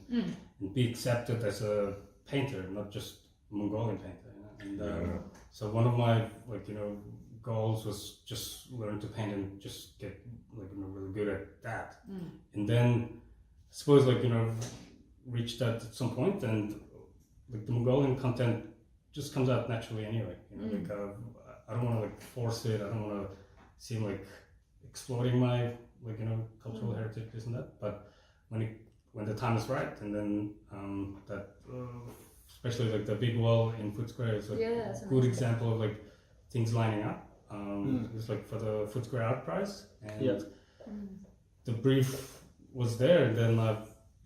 be accepted as a painter, not just a Mongolian painter, you know? And so one of my, like, you know, goals was just learn to paint and just get, like, you know, really good at that. And then I suppose, like, you know, reach that at some point, and like the Mongolian content just comes out naturally anyway, you know. Like I don't want to like force it, I don't want to seem like exploiting my, like, you know, cultural heritage, this and that, but when the time is right, and then especially like the big wall in Foot Square is like a good example of like things lining up. It was like for the Foot Square Art Prize, and the brief was there, and then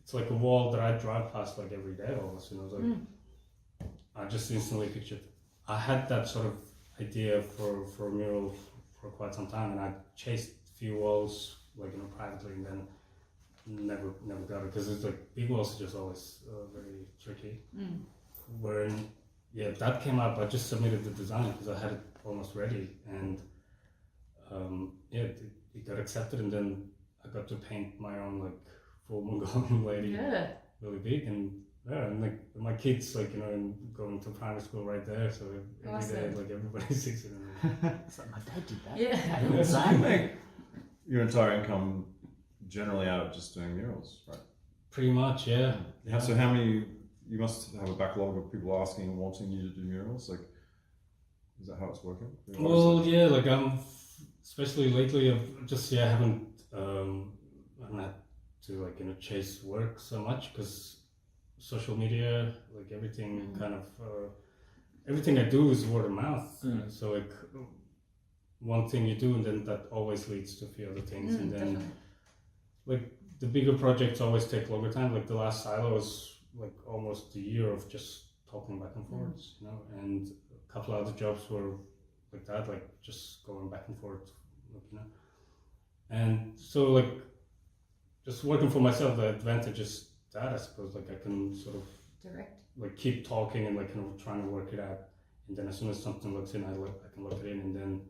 it's like a wall that I drive past like every day almost, you know. Like I just instantly pictured. I had that sort of idea for a mural for quite some time, and I chased a few walls, like, you know, privately, and then never got it, because it's like big walls are just always very tricky. When that came up, I just submitted the design because I had it almost ready, and it got accepted, and then I got to paint my own like full Mongolian lady, really big, and like my kids, like, you know, and going to primary school right there, so every day, like, everybody sees it. It's like, my dad did that. You make your entire income generally out of just doing murals, right? Pretty much, yeah. So how many? You must have a backlog of people asking and wanting you to do murals. Like, is that how it's working? Well, yeah, like especially lately, I've just haven't had to, like, you know, chase work so much, because social media, like everything kind of everything I do is word of mouth. So like one thing you do, and then that always leads to a few other things, and then definitely. Like the bigger projects always take longer time. Like the last silo was like almost a year of just talking back and forwards, you know, and a couple of other jobs were like that, like just going back and forth, like, you know. And so, like, just working for myself, the advantage is that, I suppose, like, I can sort of direct, like, keep talking and like kind of trying to work it out, and then as soon as something looks in, I can look it in, and then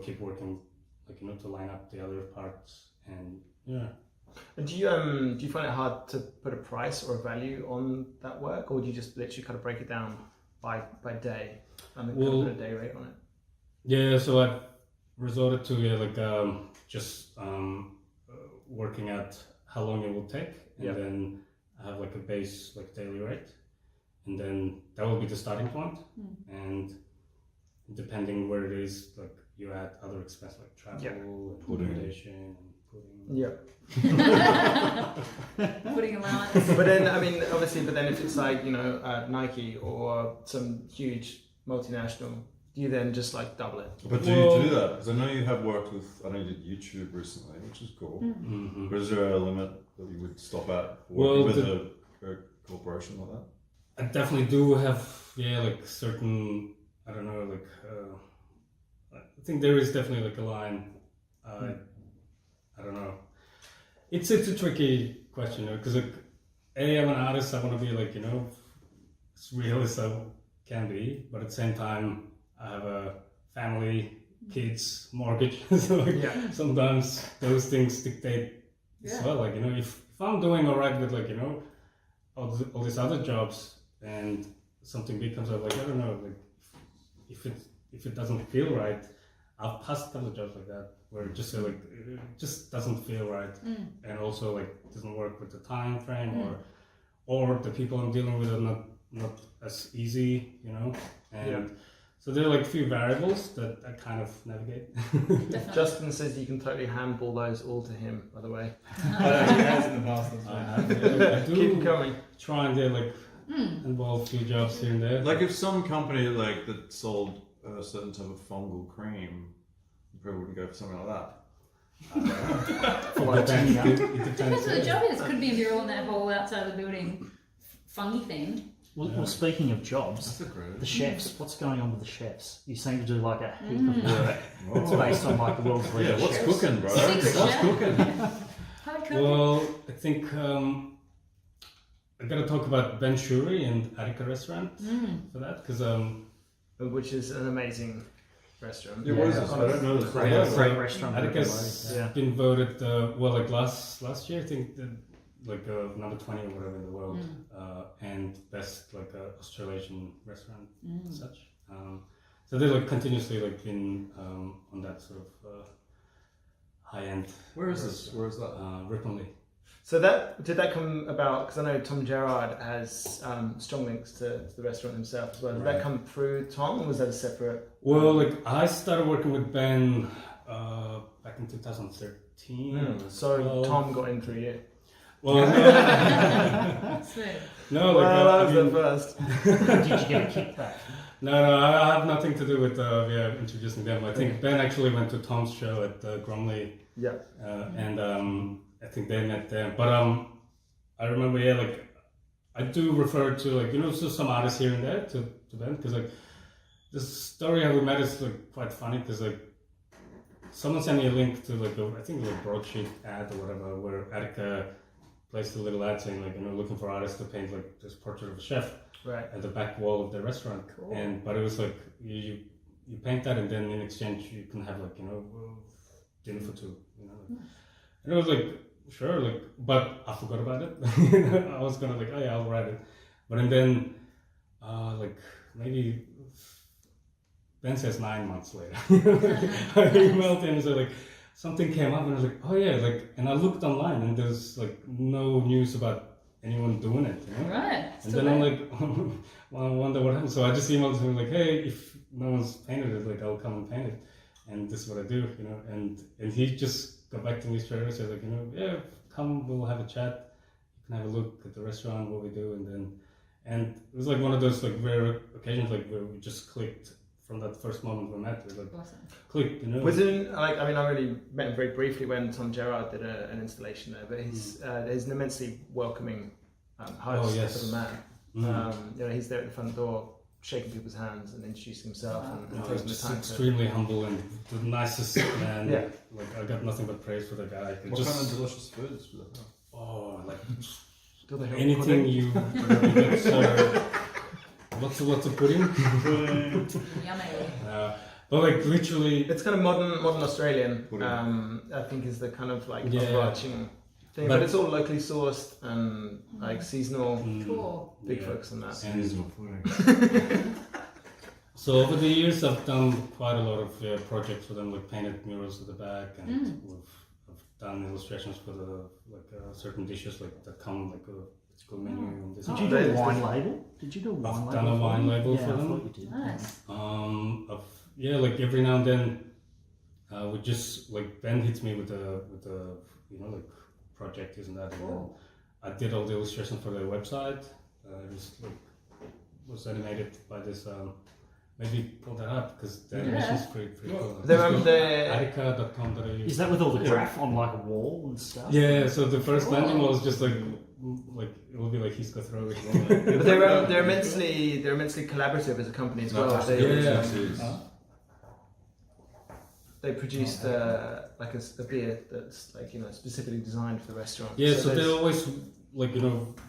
keep working, like, you know, to line up the other parts. And And do you find it hard to put a price or a value on that work, or do you just literally kind of break it down by day and then put a day rate on it? Yeah, so I've resorted to just working out how long it will take, and then I have like a base, like, daily rate, and then that will be the starting point. And depending where it is, like, you add other expenses like travel and accommodation and putting allowance. But then, I mean, obviously, if it's like, you know, Nike or some huge multinational, do you then just like double it? But do you do that? Because I know you have worked with, I know you did YouTube recently, which is cool. But is there a limit that you would stop at working with a corporation like that? I definitely do have like certain, I don't know, like I think there is definitely like a line. I don't know. It's a tricky question because like, I'm an artist. I want to be like as real as I can be, but at the same time I have a family, kids, mortgage. So like, sometimes those things dictate as well. Like if I'm doing alright with like all these other jobs and something big comes up, like I don't know, like if it doesn't feel right, I've passed a couple of jobs like that where it just doesn't feel right, and also like doesn't work with the time frame or the people I'm dealing with are not as easy, and so there are like a few variables that I kind of navigate. Justin says you can totally handball those all to him, by the way. He has in the past as well. I do Keep coming. try and involve a few jobs here and there. Like if some company like that sold a certain type of fungal cream, you probably wouldn't go for something like that. It Depends what the job is. Could be if you're on that whole outside of the building, fungi themed. Well, speaking of jobs, the chefs, what's going on with the chefs? You seem to do like a heap of work. It's based on like the world's leading What's chefs. cooking, bro? Secret What's chef. cooking? Hard cooking. Well, I think I gotta talk about Ben Shuri and Attica restaurant for that because Which is an amazing restaurant. What is this? I don't know this. Great restaurant. Attica's been voted like last year I think number 20 or whatever in the world, and best like Australasian restaurant as such. So they like continuously like been on that sort of high end. Where is this? Where is that? Ripley. So did that come about? Because I know Tom Gerard has strong links to the restaurant himself as well. Did that come through Tom, or was that a separate? Well, like I started working with Ben back in 2013. So Tom got in through you. Well, no, like Well, that was the first. Did you get a kickback? No, I have nothing to do with introducing them. I think Ben actually went to Tom's show at Gromley. Yeah. And I think they met there. But I remember, like I do refer to like so some artists here and there to Ben because like the story how we met is like quite funny because like someone sent me a link to like I think like a broadsheet ad or whatever where Attica placed a little ad saying like looking for artists to paint like this portrait of a chef at the back wall of the restaurant. Cool. But it was like you paint that and then in exchange you can have like dinner for two. And it was like sure, like, but I forgot about it. I was gonna like, I'll write it, but then like maybe Ben says 9 months later, I emailed him and said like something came up and I was like, like, and I looked online and there's like no news about anyone doing it, Right. And then I'm like, well, I wonder what happened. So I just emailed him like, hey, if no one's painted it, like I'll come and paint it, and this is what I do, and he just got back to me straight away, said like, come, we'll have a chat, you can have a look at the restaurant, what we do, and it was like one of those like rare occasions like where we just clicked from that first moment we met. It was like Awesome. Was clicked, it like I only met him very briefly when Tom Gerard did an installation there, but he's an immensely welcoming host for the man. He's there at the front door, shaking people's hands and introducing himself and taking the just time. extremely humble and the nicest man. Like I got nothing but praise for the guy. What kind of delicious foods do they have? Oh, like Do they have anything pudding? you get served. Lots of pudding. Yummy. But like literally, It's kind of modern Australian. Pudding. I think is the kind of like Yeah. overarching thing, but it's all locally sourced and like seasonal. Cool. Big focus on that. Seasonal pudding. so over the years I've done quite a lot of projects for them, like painted murals at the back, and I've done illustrations for the certain dishes like that come like a school menu. And this Did you do a wine label? Did you do a wine label? I've done a wine label for I them. thought you did. Nice. Like every now and then, we just like Ben hits me with a like project, isn't that? And then I did all the illustrations for their website. It was animated by this. Maybe pull that up because the animation's pretty cool. Attica.com.au. Is that with all the graph on like a wall and stuff? Yeah, so the first landing was just like it will be like HEESCO throwing. But they're immensely collaborative as a company as well. They produced like a beer that's like specifically designed for the restaurant. Yeah, so they're always like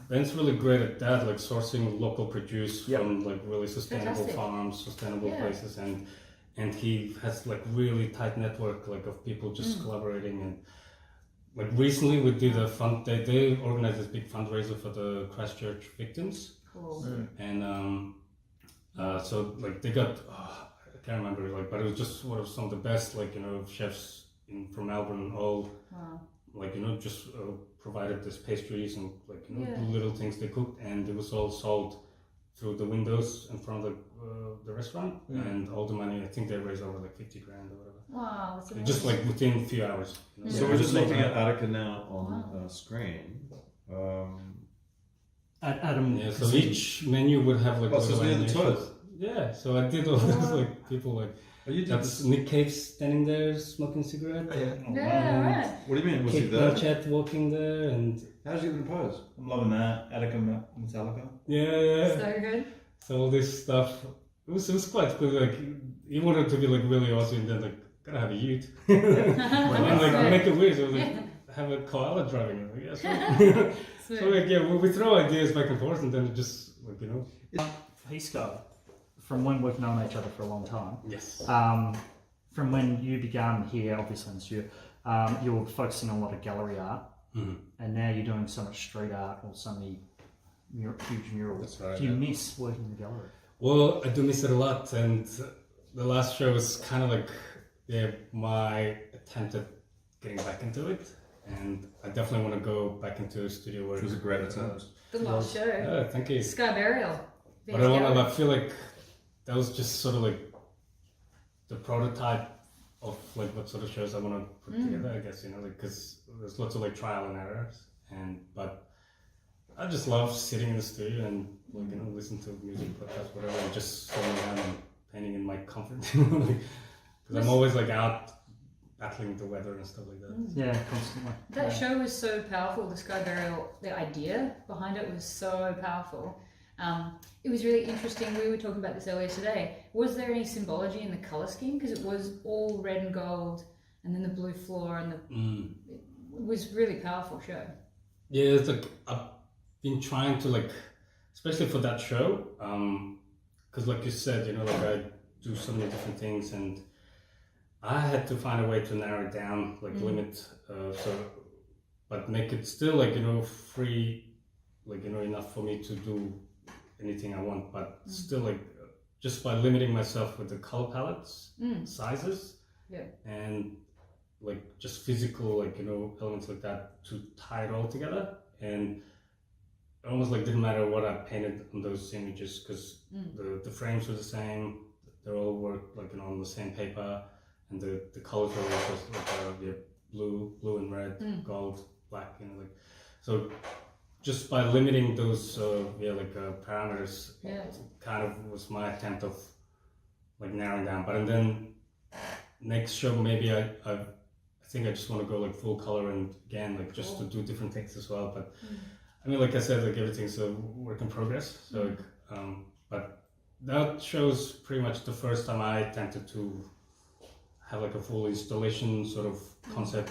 Ben's really great at that, like sourcing local produce from like really sustainable farms, sustainable places, and he has like really tight network like of people just collaborating. And like recently we did a they organized this big fundraiser for the Christchurch victims. Cool. And so like they got I can't remember like, but it was just one of some of the best like chefs from Melbourne, all like just provided this pastries and like little things they cooked, and it was all sold through the windows in front of the restaurant, and all the money, I think they raised over like 50 grand or whatever. Wow, that's amazing. Just like within a few hours. So we're just looking at Attica now on screen. Adam. Yeah, so each menu would have like. So it's near the toilet. Yeah, so I did all those like people like. Oh, you did that's Nick Cave standing there smoking a cigarette. Right. What do you mean? Was he Kate there? Blanchett walking there, and How did you get in the pose? I'm loving that. Attica Metallica. yeah. So good. So all this stuff. It was quite cool. Like he wanted to be like really awesome, and then like gotta have a ute, and like make it weird. So like have a koala driving. I was like, yeah, so, so like we throw ideas back and forth, and then it just like HEESCO, from when we've known each other for a long time. Yes. From when you began here, obviously in the studio, you were focusing on a lot of gallery art, and now you're doing so much street art or so many huge murals. That's right, do you miss working in the gallery? Well, I do miss it a lot, and the last show was kind of like my attempt at getting back into it, and I definitely want to go back into studio work. It was a great attempt. The last show. Yeah, thank you. Sky Burial. But I feel like that was just sort of like the prototype of like what sort of shows I want to put together, I guess, like because there's lots of like trial and errors, but I just love sitting in the studio and like listen to music, podcasts, whatever, and just sitting down and painting in my comfort, because I'm always like out battling the weather and stuff like that. Yeah, constantly. That show was so powerful. The Sky Burial, the idea behind it was so powerful. It was really interesting. We were talking about this earlier today. Was there any symbology in the color scheme? Because it was all red and gold, and then the blue floor, and it was really powerful show. Yeah, it's like I've been trying to like, especially for that show, because like you said, like I do so many different things, and I had to find a way to narrow it down, like limit, but make it still like free, like enough for me to do anything I want, but still like just by limiting myself with the color palettes, sizes, and like just physical like elements like that to tie it all together, and it almost like didn't matter what I painted on those images because the frames were the same, they all worked like on the same paper, and the colors were also like blue and red, gold, black, like so. Just by limiting those parameters, kind of was my attempt of like narrowing down. But then next show maybe I think I just want to go like full color, and again like just to do different things as well. But I mean, like I said, like everything's a work in progress. So but that show's pretty much the first time I attempted to have like a full installation sort of concept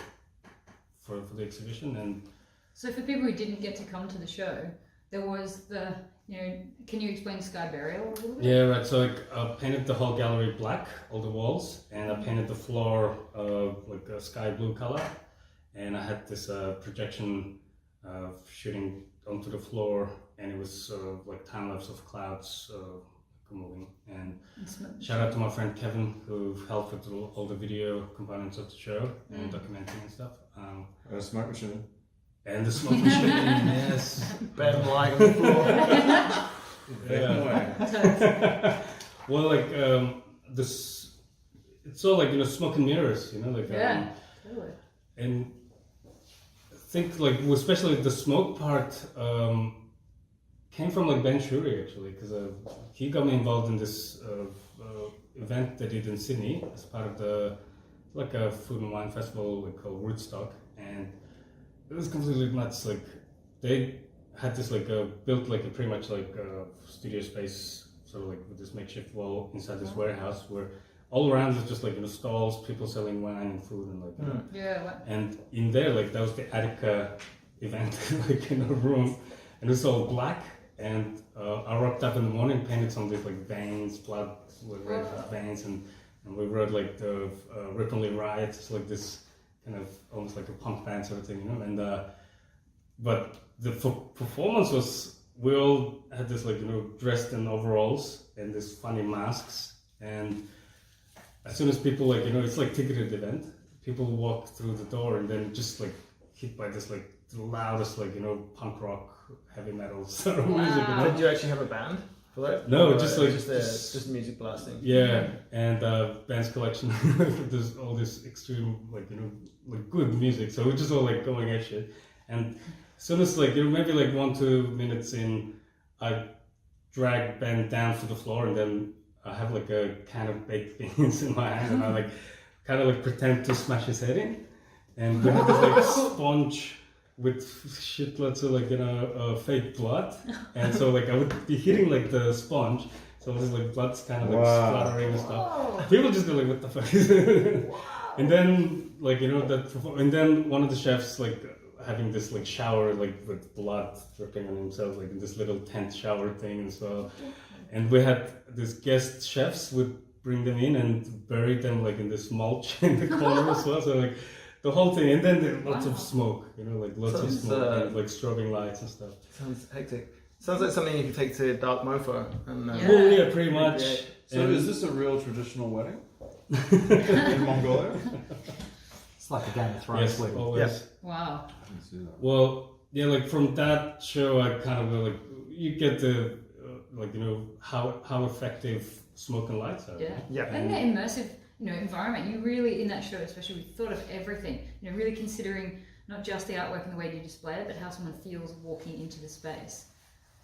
for the exhibition. And so for people who didn't get to come to the show, there was the, can you explain Sky Burial a little bit? Yeah, right. So I painted the whole gallery black, all the walls, and I painted the floor like a sky blue color. And I had this projection shooting onto the floor, and it was like time lapse of clouds moving. And shout out to my friend Kevin, who helped with all the video components of the show and documenting and stuff. A smoke machine. And the smoke machine, yes. Ben lying on the floor. Yeah. Well, like this, it's all like smoke and mirrors, like totally. And I think like especially the smoke part came from like Ben Shuri actually, because he got me involved in this event they did in Sydney as part of a food and wine festival called Woodstock, and it was completely nuts. Like they had this like built like a pretty much like a studio space, sort of like with this makeshift wall inside this warehouse where all around is just like stalls, people selling wine and food and like and in there like that was the Attica event like in a room, and it was all black. And I rocked up in the morning, painted some of these like veins, blood with red veins, and we wrote like the Ripley Riot. It's like this kind of almost like a punk band sort of thing, And but the performance was, we all had this like dressed in overalls and this funny masks, and as soon as people like it's like ticketed event, people walk through the door and then just like hit by this like the loudest like punk rock, heavy metal sort of music. Did you actually have a band for that? No, or just like just music blasting. Yeah, and band's collection. There's all this extreme like like good music, so we're just all like going at shit. And as soon as like maybe like 1-2 minutes in, I drag Ben down to the floor, and then I have like a can of baked beans in my hand, and I like kind of like pretend to smash his head in, and we had this like sponge with shitloads of like fake blood, and so like I would be hitting like the sponge, so this like blood's kind of like splattering and stuff. People just go like, what the fuck is it? And then like and then one of the chefs like having this like shower like with blood dripping on himself, like in this little tent shower thing, and so, and we had this guest chefs would bring them in and bury them like in this mulch in the corner as well, so like the whole thing, and then lots of smoke, like lots of smoke and like strobing lights and stuff. Sounds hectic. Sounds like something you could take to Dark Mofo. And, well, yeah, pretty much. Yeah. So is this a real traditional wedding in Mongolia? It's like a Game of Thrones Yes, wedding. always. Yeah. Wow. I can see that. Well, yeah, like from that show, I kind of like you get the like how effective smoke and lights are. Yeah. And the immersive, environment. You really in that show, especially, we thought of everything. Really considering not just the artwork and the way you display it, but how someone feels walking into the space.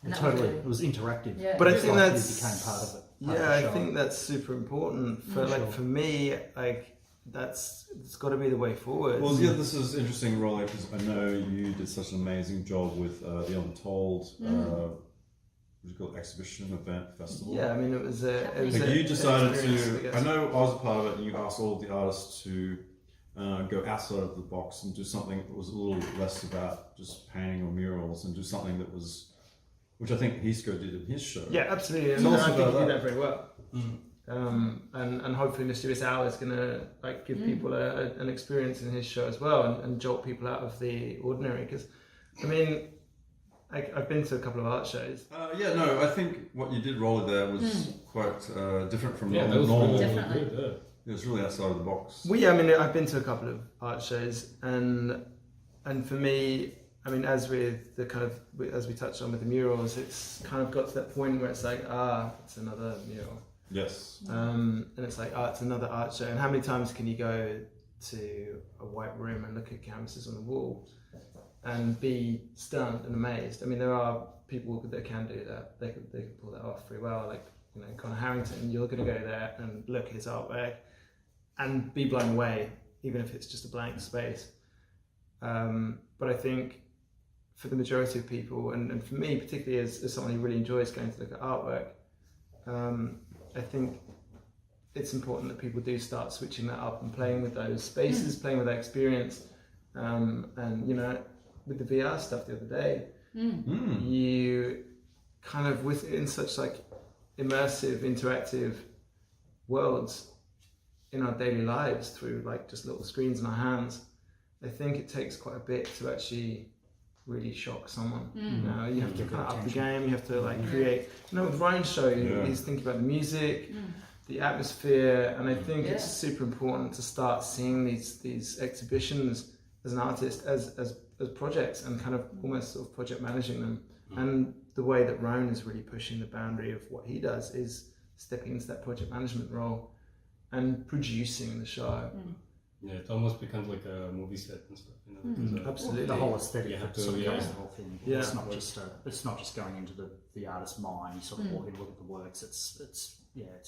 And that Totally, was it was interactive. Yeah. But I It's think like that's you became part of it. Yeah, I think that's super important for for me. Like it's got to be the way forward. Well, yeah, this is interesting, Rolly, because I know you did such an amazing job with the Untold. What do you call it, exhibition, event, festival? Yeah, I mean it was a. It was Like a, you decided experience, to. I know I was a part of it, and you asked all of the artists to go outside of the box and do something that was a little less about just painting or murals, and do something that was, which I think HEESCO did in his show. Yeah, absolutely, and Tell us I think about he did that. that very well. And hopefully Mysterious Hour is going to like give people an experience in his show as well, and jolt people out of the ordinary. Because I mean, I've been to a couple of art shows. Yeah, no, I think what you did, Rolly, there was quite different from Yeah, that was normal. really Definitely. good. It was really outside of the box. Well, yeah, I mean, I've been to a couple of art shows, and for me, I mean, as with the kind of as we touched on with the murals, it's kind of got to that point where it's like, it's another mural. Yes. And it's like, it's another art show. And how many times can you go to a white room and look at canvases on the wall and be stunned and amazed? I mean, there are people that can do that. They can pull that off very well. Like, Connor Harrington, you're going to go there and look at his artwork and be blown away, even if it's just a blank space. But I think for the majority of people, and for me particularly as someone who really enjoys going to look at artwork, I think it's important that people do start switching that up and playing with those spaces, playing with that experience. And with the VR stuff the other day, you kind of within such like immersive, interactive worlds in our daily lives through like just little screens in our hands. I think it takes quite a bit to actually really shock someone. You have to kind of up the game. You have to like create. With Ryan's show, he's thinking about the music, the atmosphere, and I think it's super important to start seeing these exhibitions as an artist as projects, and kind of almost sort of project managing them. And the way that Rowan is really pushing the boundary of what he does is stepping into that project management role and producing the show. Yeah, it almost becomes like a movie set and stuff. Absolutely, the whole aesthetic You have to, sort of yeah. goes the whole thing. Yeah. It's not just going into the artist's mind. You sort of walk in, look at the works. It's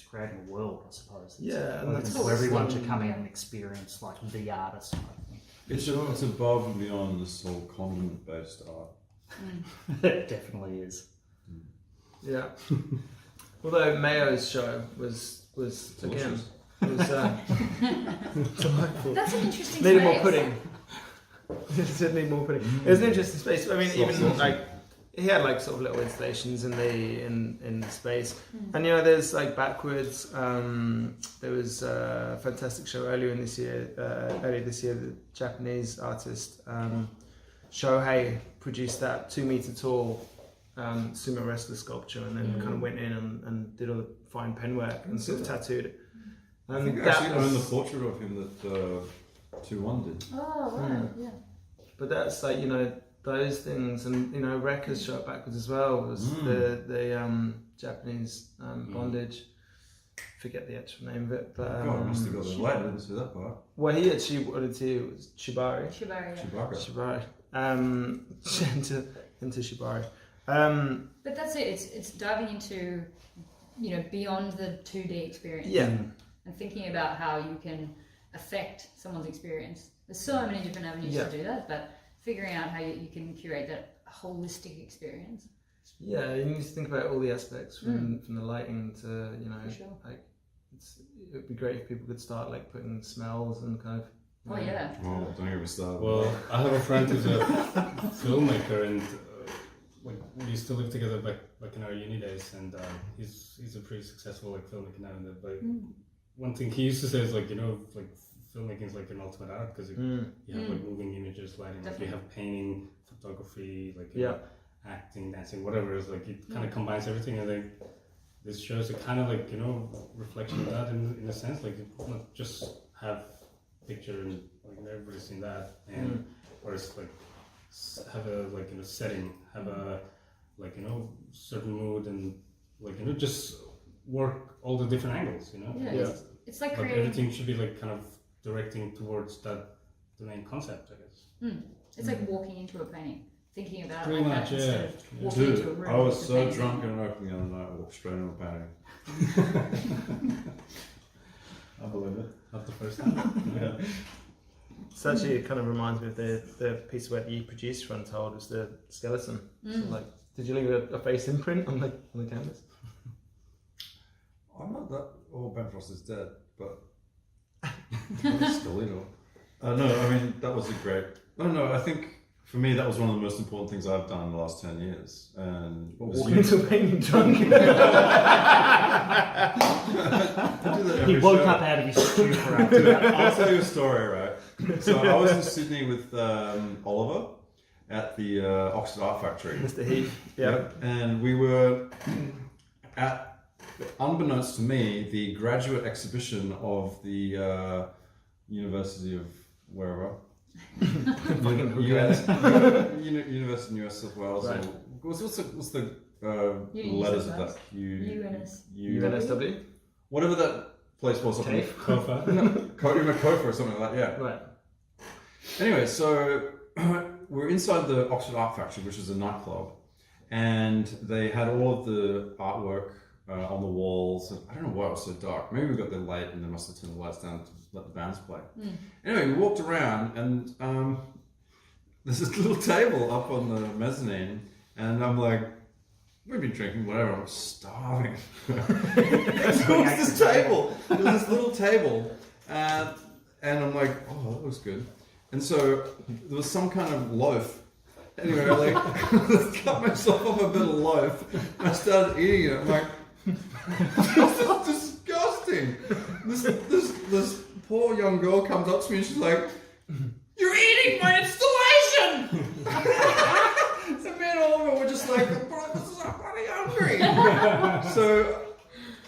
creating a world, I suppose. It's and that's for everyone to come in and experience like the artist. I think. It's above and beyond this whole condiment-based art. It definitely is. Yeah. Although Mayo's show was again, it was delightful. That's an interesting Needed space. more pudding. It did need more pudding. It was an interesting space. I mean, even like he had like sort of little installations in the space, and there's like backwards. There was a fantastic show earlier this year. The Japanese artist Shohei produced that 2 meter tall sumo wrestler sculpture, and then kind of went in and did all the fine penwork and sort of tattooed it. I think I actually own the portrait of him that 2-1 did. Oh, wow, yeah. But that's like those things, and Rekka's show backwards as well was the Japanese bondage. Forget the actual name of it, but God, I must have got it late. I didn't see that part. Well, he actually wanted to was Shibari. Shibari. Into Shibari. But that's it. It's diving into, beyond the 2D experience. Yeah. And thinking about how you can affect someone's experience. There's so many different avenues to do that, but figuring out how you can curate that holistic experience. Yeah, you need to think about all the aspects from the lighting to like it would be great if people could start like putting smells and kind of. Oh yeah. Oh, don't get me started. Well, I have a friend who's a filmmaker, and we used to live together back in our uni days, and he's a pretty successful filmmaker now. And one thing he used to say is filmmaking is like an ultimate art, because you have moving images, lighting, you have painting, photography, acting, dancing, whatever. It's it kind of combines everything, and this shows a kind of reflection of that in a sense. Not just have picture and everybody's seen that, and whereas have a setting, have a certain mood, and just work all the different angles. It's like everything should be kind of directing towards the main concept, I guess. It's like walking into a painting, thinking about pretty it much, instead of walking into a room. I was with so painting. drunk in an opening the other night, I walked straight into a painting. I believe it. Not the first time. Yeah. So actually, it kind of reminds me of the piece of work you produced for Untold was the skeleton. So did you leave a face imprint on the canvas? I'm not that. Oh, Ben Frost is dead, but still, no, I mean that was a great. I don't know. I think for me that was one of the most important things I've done in the last 10 years. And Walking into a painting drunk. He woke up out of his stupor after that. I'll tell you a story, right? So I was in Sydney with Oliver at the Oxford Art Factory. Mr. Heath. Yep. And we were at, unbeknownst to me, the graduate exhibition of the University of wherever. University in New South Wales. Right. What's the letters of that? UNSW? Whatever that place was. Kofa. Kofa or something like that, yeah. Right. Anyway, so we're inside the Oxford Art Factory, which is a nightclub, and they had all of the artwork on the walls. I don't know why it was so dark. Maybe we got there late and they must have turned the lights down to let the bands play. Anyway, we walked around and there's this little table up on the mezzanine, and I'm like, we've been drinking, whatever, I'm starving. So it's this table, there's this little table, and I'm like, oh, that looks good. And so there was some kind of loaf. Anyway, I cut myself off a bit of loaf, and I started eating it. I'm like, this is disgusting. This poor young girl comes up to me and she's like, "You're eating my installation!" So me and Oliver were just like, "I'm bloody hungry." So,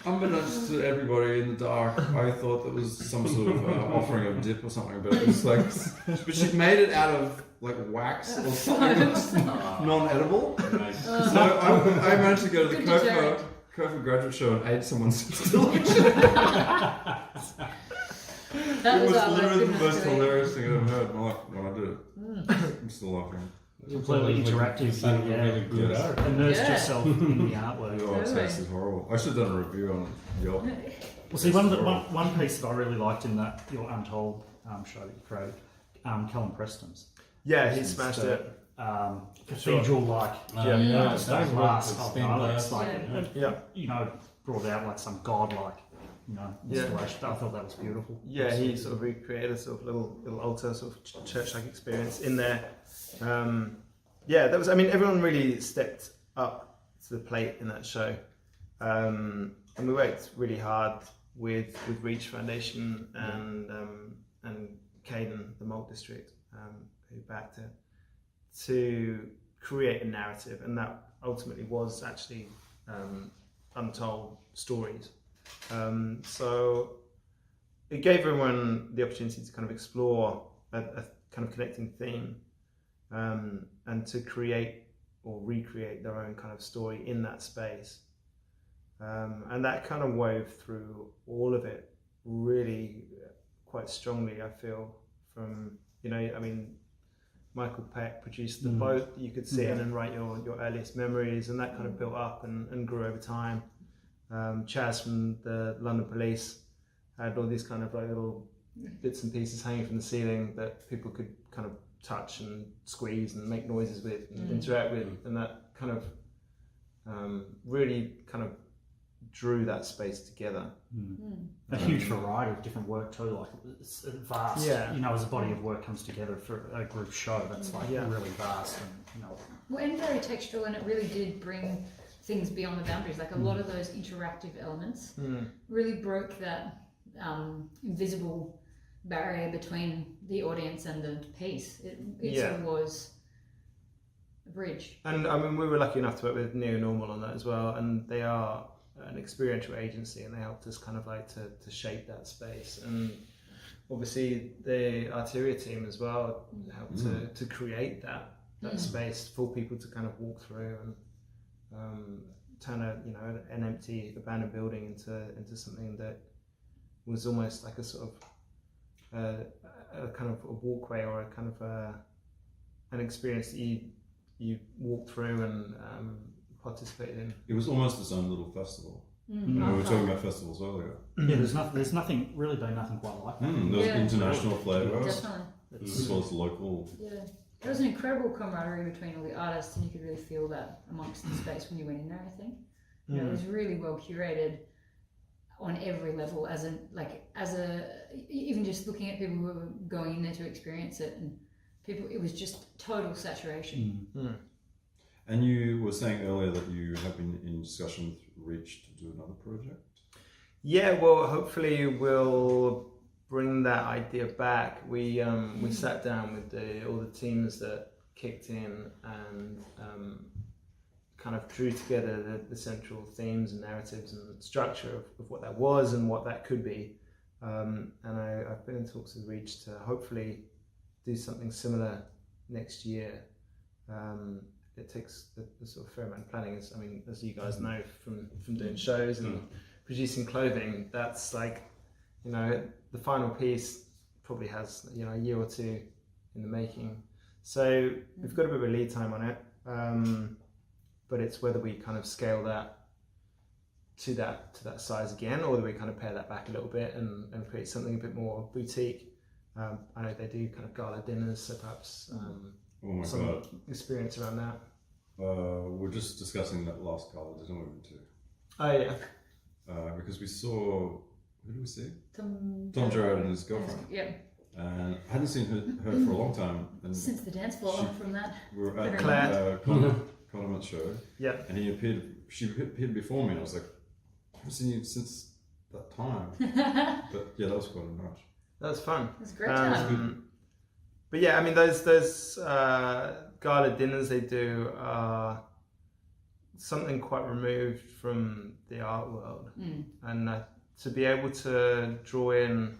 unbeknownst to everybody in the dark, I thought that was some sort of offering of dip or something, but it was but she'd made it out of wax or something that's non-edible. Nice. So I managed to go to the Kofa graduate show and ate someone's installation. That It was our literally the most most hilarious thing I've ever heard in my life when I did it. I'm still laughing. Completely interactive. Yeah, really good Yes. art. Immerse Yeah. yourself in the artwork. Oh, it's Totally. this is horrible. I should have done a review on Yelp. Well, see, one piece that I really liked in your Untold show that you created, Callum Preston's. Yeah, he smashed it. cathedral-like stained glass. It's like, you know, brought out like some godlike, you know, installation. I thought that was beautiful. Yeah, he sort of recreated a sort of little altar, sort of church-like experience in there. That was. I mean, everyone really stepped up to the plate in that show, and we worked really hard with Reach Foundation and Caden, the Malt District, who backed it, to create a narrative, and that ultimately was actually untold stories. So it gave everyone the opportunity to kind of explore a kind of connecting theme, and to create or recreate their own kind of story in that space. And that kind of wove through all of it really quite strongly, I feel, from, you know, I mean, Michael Peck produced The Boat, you could sit in and write your earliest memories, and that kind of built up and grew over time. Chaz from the London Police had all these kind of like little bits and pieces hanging from the ceiling that people could kind of touch and squeeze and make noises with and interact with, and that kind of really kind of drew that space together. A huge variety of different work too, like it's vast. You know, as a body of work comes together for a group show, that's like really vast, and you know. Well, and very textual, and it really did bring things beyond the boundaries. Like a lot of those interactive elements really broke that invisible barrier between the audience and the piece. It sort of was a bridge. And I mean, we were lucky enough to work with Neo Normal on that as well, and they are an experiential agency, and they helped us kind of like to shape that space. And obviously the Arteria team as well helped to create that space for people to kind of walk through and turn an empty abandoned building into something that was almost like a sort of a kind of a walkway, or a kind of an experience that you walk through and participated in. It was almost its own little festival. We were talking about festivals earlier. Yeah, there's nothing really been nothing quite like that. There was international flavours, Definitely. as well as local. Yeah. There was an incredible camaraderie between all the artists, and you could really feel that amongst the space when you went in there, I think. You know, it was really well curated on every level, even just looking at people who were going in there to experience it, and people, it was just total saturation. And you were saying earlier that you have been in discussion with Reach to do another project? Yeah, well, hopefully we'll bring that idea back. We sat down with all the teams that kicked in and kind of drew together the central themes and narratives and structure of what that was and what that could be. And I've been in talks with Reach to hopefully do something similar next year. It takes the sort of fair amount of planning. I mean, as you guys know from doing shows and producing clothing, that's like, you know, the final piece probably has, you know, a year or two in the making. So we've got a bit of a lead time on it, but it's whether we kind of scale that to that size again, or whether we kind of pare that back a little bit and create something a bit more boutique. I know they do kind of gala dinners, so perhaps Oh my some god. experience around that. We're just discussing that last gala dinner we went to. Oh yeah. Because we saw, who did we see? Tom Gerard and his girlfriend. Yeah. And I hadn't seen her for a long time. And Since the dance floor from that. we were at Claire. Connor's show. Yeah. And she appeared before me, and I was like, I haven't seen you since that time. But yeah, that was quite a night. That was fun. It was a great time. But yeah, I mean, those gala dinners they do are something quite removed from the art world, and to be able to draw in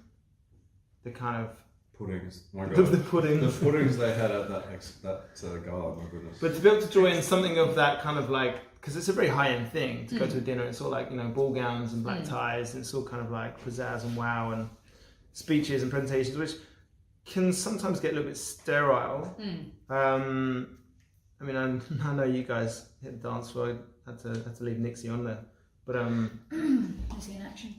the kind of Puddings. My the god. puddings, The puddings they had at that gala, my goodness. but to be able to draw in something of that kind of like, because it's a very high-end thing to go to a dinner. It's all like, you know, ball gowns and black ties, and it's all kind of like pizzazz and wow and speeches and presentations, which can sometimes get a little bit sterile. I mean, I know you guys hit the dance floor. I had to leave Nixie on there, but I see in action.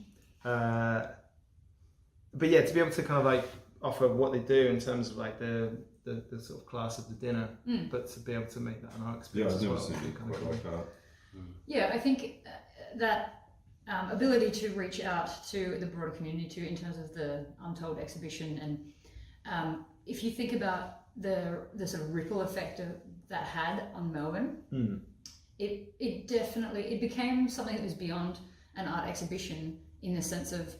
but yeah, to be able to kind of like offer what they do in terms of like the the sort of class of the dinner, but to be able to make that an art Yeah, experience I've as never well seen would be it kind of quite cool. like that. Yeah, I think that ability to reach out to the broader community in terms of the Untold exhibition, and if you think about the sort of ripple effect that had on Melbourne, it definitely became something that was beyond an art exhibition in the sense of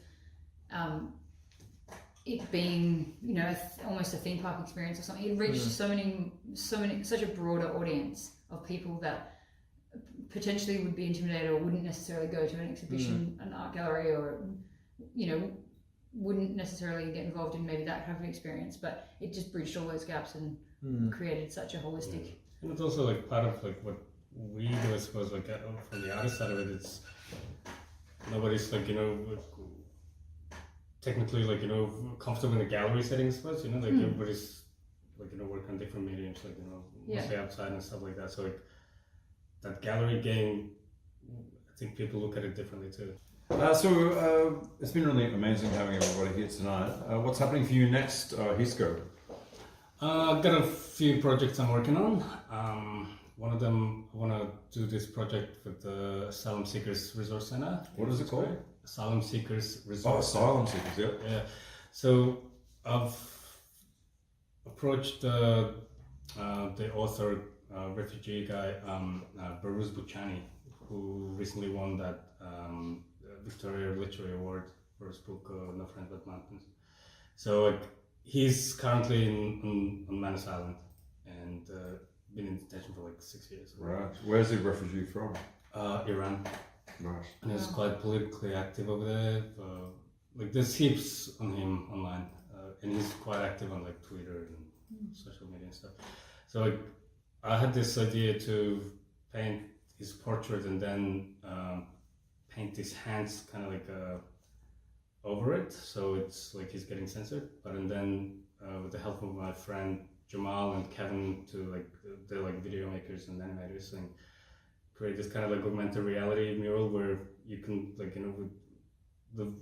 it being, you know, almost a theme park experience or something. It reached such a broader audience of people that potentially would be intimidated or wouldn't necessarily go to an exhibition, an art gallery, or, you know, wouldn't necessarily get involved in maybe that kind of experience. But it just bridged all those gaps and created such a holistic. And it's also like part of like what we do, I suppose, like from the artist side of it. It's nobody's like, you know, technically like, you know, comfortable in the gallery setting, I suppose, you know, like everybody's like, you know, working on different mediums, like, you know, mostly outside and stuff like that. So like that gallery game, I think people look at it differently too. So it's been really amazing having everybody here tonight. What's happening for you next, HEESCO? I've got a few projects I'm working on. One of them, I want to do this project with the Asylum Seekers Resource Center. What is it called? Asylum Seekers Oh, Resource Asylum Seekers, yep. Yeah. So I've approached the author, refugee guy, Baruz Buchani, who recently won that Victoria Literary Award for his book No Friends But Mountains. So like, he's currently on Manus Island and been in detention for like 6 years. Right. Where's the refugee from? Iran. Right. And he's quite politically active over there. Like there's heaps on him online, and he's quite active on like Twitter and social media and stuff. So like, I had this idea to paint his portrait and then paint his hands kind of like over it, so it's like he's getting censored. But and then with the help of my friend Jamal and Kevin, they're like video makers and animators, and create this kind of like augmented reality mural where you can, like, you know, the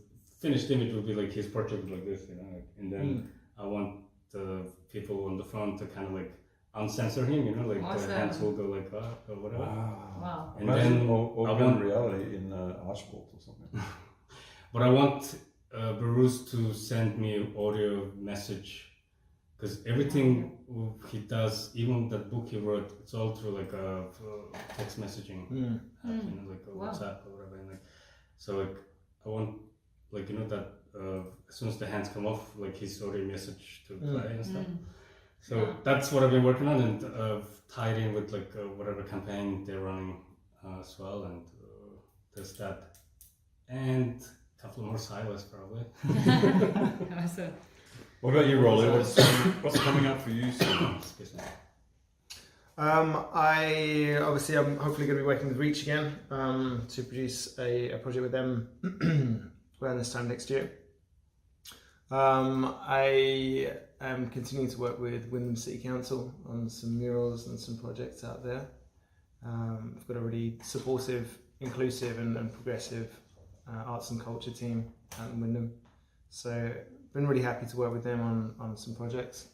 finished image will be like his portrait like this, you know, like, and then I want the people on the front to kind of like uncensor him, you know, like Awesome. the hands will go like that or whatever. Wow. And Imagine then augmented reality in Archibald or something. But I want Baruz to send me an audio message, because everything he does, even that book he wrote, it's all through like a text messaging app, you know, like a WhatsApp or whatever. And like, so like, I want, like, you know, that as soon as the hands come off, like his audio message to play and stuff. So that's what I've been working on, and tied in with like whatever campaign they're running as well, and there's that, and a couple more silos probably. Awesome. What about you, Rolly? What's coming up for you soon? I'm hopefully going to be working with Reach again to produce a project with them around this time next year. I am continuing to work with Wyndham City Council on some murals and some projects out there. I've got a really supportive, inclusive and progressive arts and culture team out in Wyndham. So been really happy to work with them on some projects.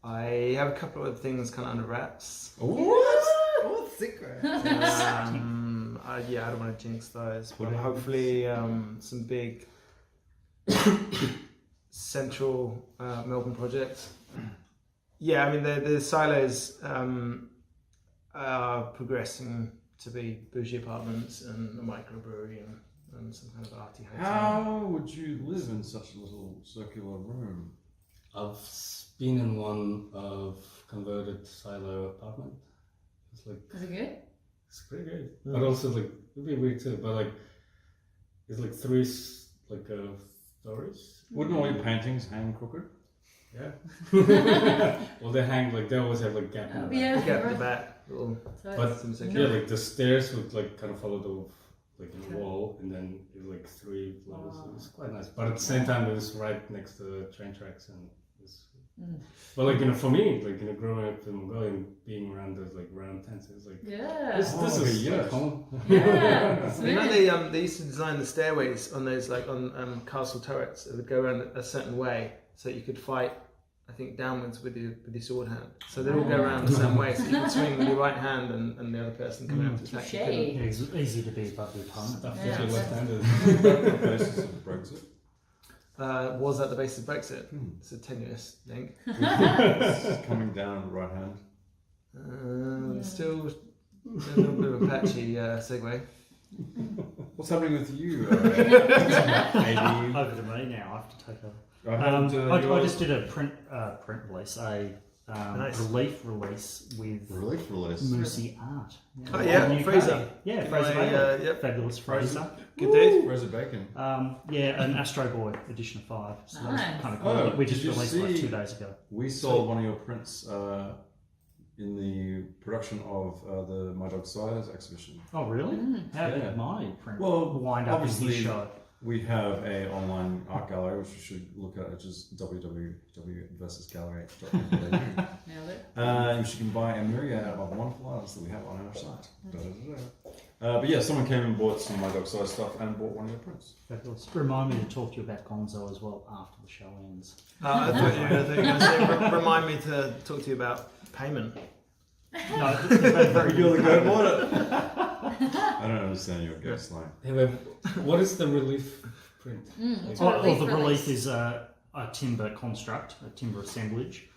I have a couple of things kind of under wraps. What secret? I don't want to jinx those, but hopefully some big central Melbourne projects. Yeah, I mean the silos are progressing to be bougie apartments and a microbrewery and some kind of arty hotel. How would you live in such a little circular room? I've been in one of converted silo apartment. It's like, Is it good? it's pretty good, but also like it'd be weird too. But like, it's like three stories. Wouldn't all your paintings hang crooked? Yeah. Well, they hang like they always have like gap in the back. Yeah. Get the back little. But some yeah, section. like the stairs would like kind of follow the like in the wall, and then it was like 3 levels. Wow. It was quite nice. But at the same time, it was right next to the train tracks, and it was. But like, you know, for me, like, you know, growing up in Mongolia and being around those like round tents, it was like this is like home. Yeah. You know they used to design the stairways on those like on castle turrets. It would go around a certain way so that you could fight I think, downwards with the sword hand. So they all go around the same way. So you can swing with your right hand and the other person coming out to attack. You couldn't- Yeah, it's easy to be above your opponent. Stuff Yeah. with your left-handed. The basis of Brexit. Was at the basis of Brexit. It's a tenuous link. It's coming down on the right hand. Still a little bit of a patchy segue. What's happening with you? Over to me now. I have to take over. I just did a print release, a Nice. relief release with Relief release. Moosey art. Oh, yeah, From the UK. Fraser. Yeah, My, Fraser Bailey. yep. Fabulous Fraser. Good dude. Rosa Bacon. Yeah, an Astro Boy edition of 5. So that was Nice. kind of cool. Oh, We just did you released it like see- 2 days ago. We sold one of your prints in the production of the My Dog Size exhibition. Oh, really? How Yeah. did my print Well, wind up in his obviously- show? We have a online art gallery which you should look at, which is www.versusgallery.com. Nailed it. You can buy a myriad of wonderful artists that we have on our site. But yeah, someone came and bought some of My Dog Size stuff and bought one of your prints. Fabulous. Remind me to talk to you about Gonzo as well after the show ends. I thought you were going to say, remind me to talk to you about payment. No, they're very You're the go bought it. I don't understand your ghost slang. Anyway, what is the relief print? It's Oh, a relief the relief release. is a timber construct, a timber assemblage,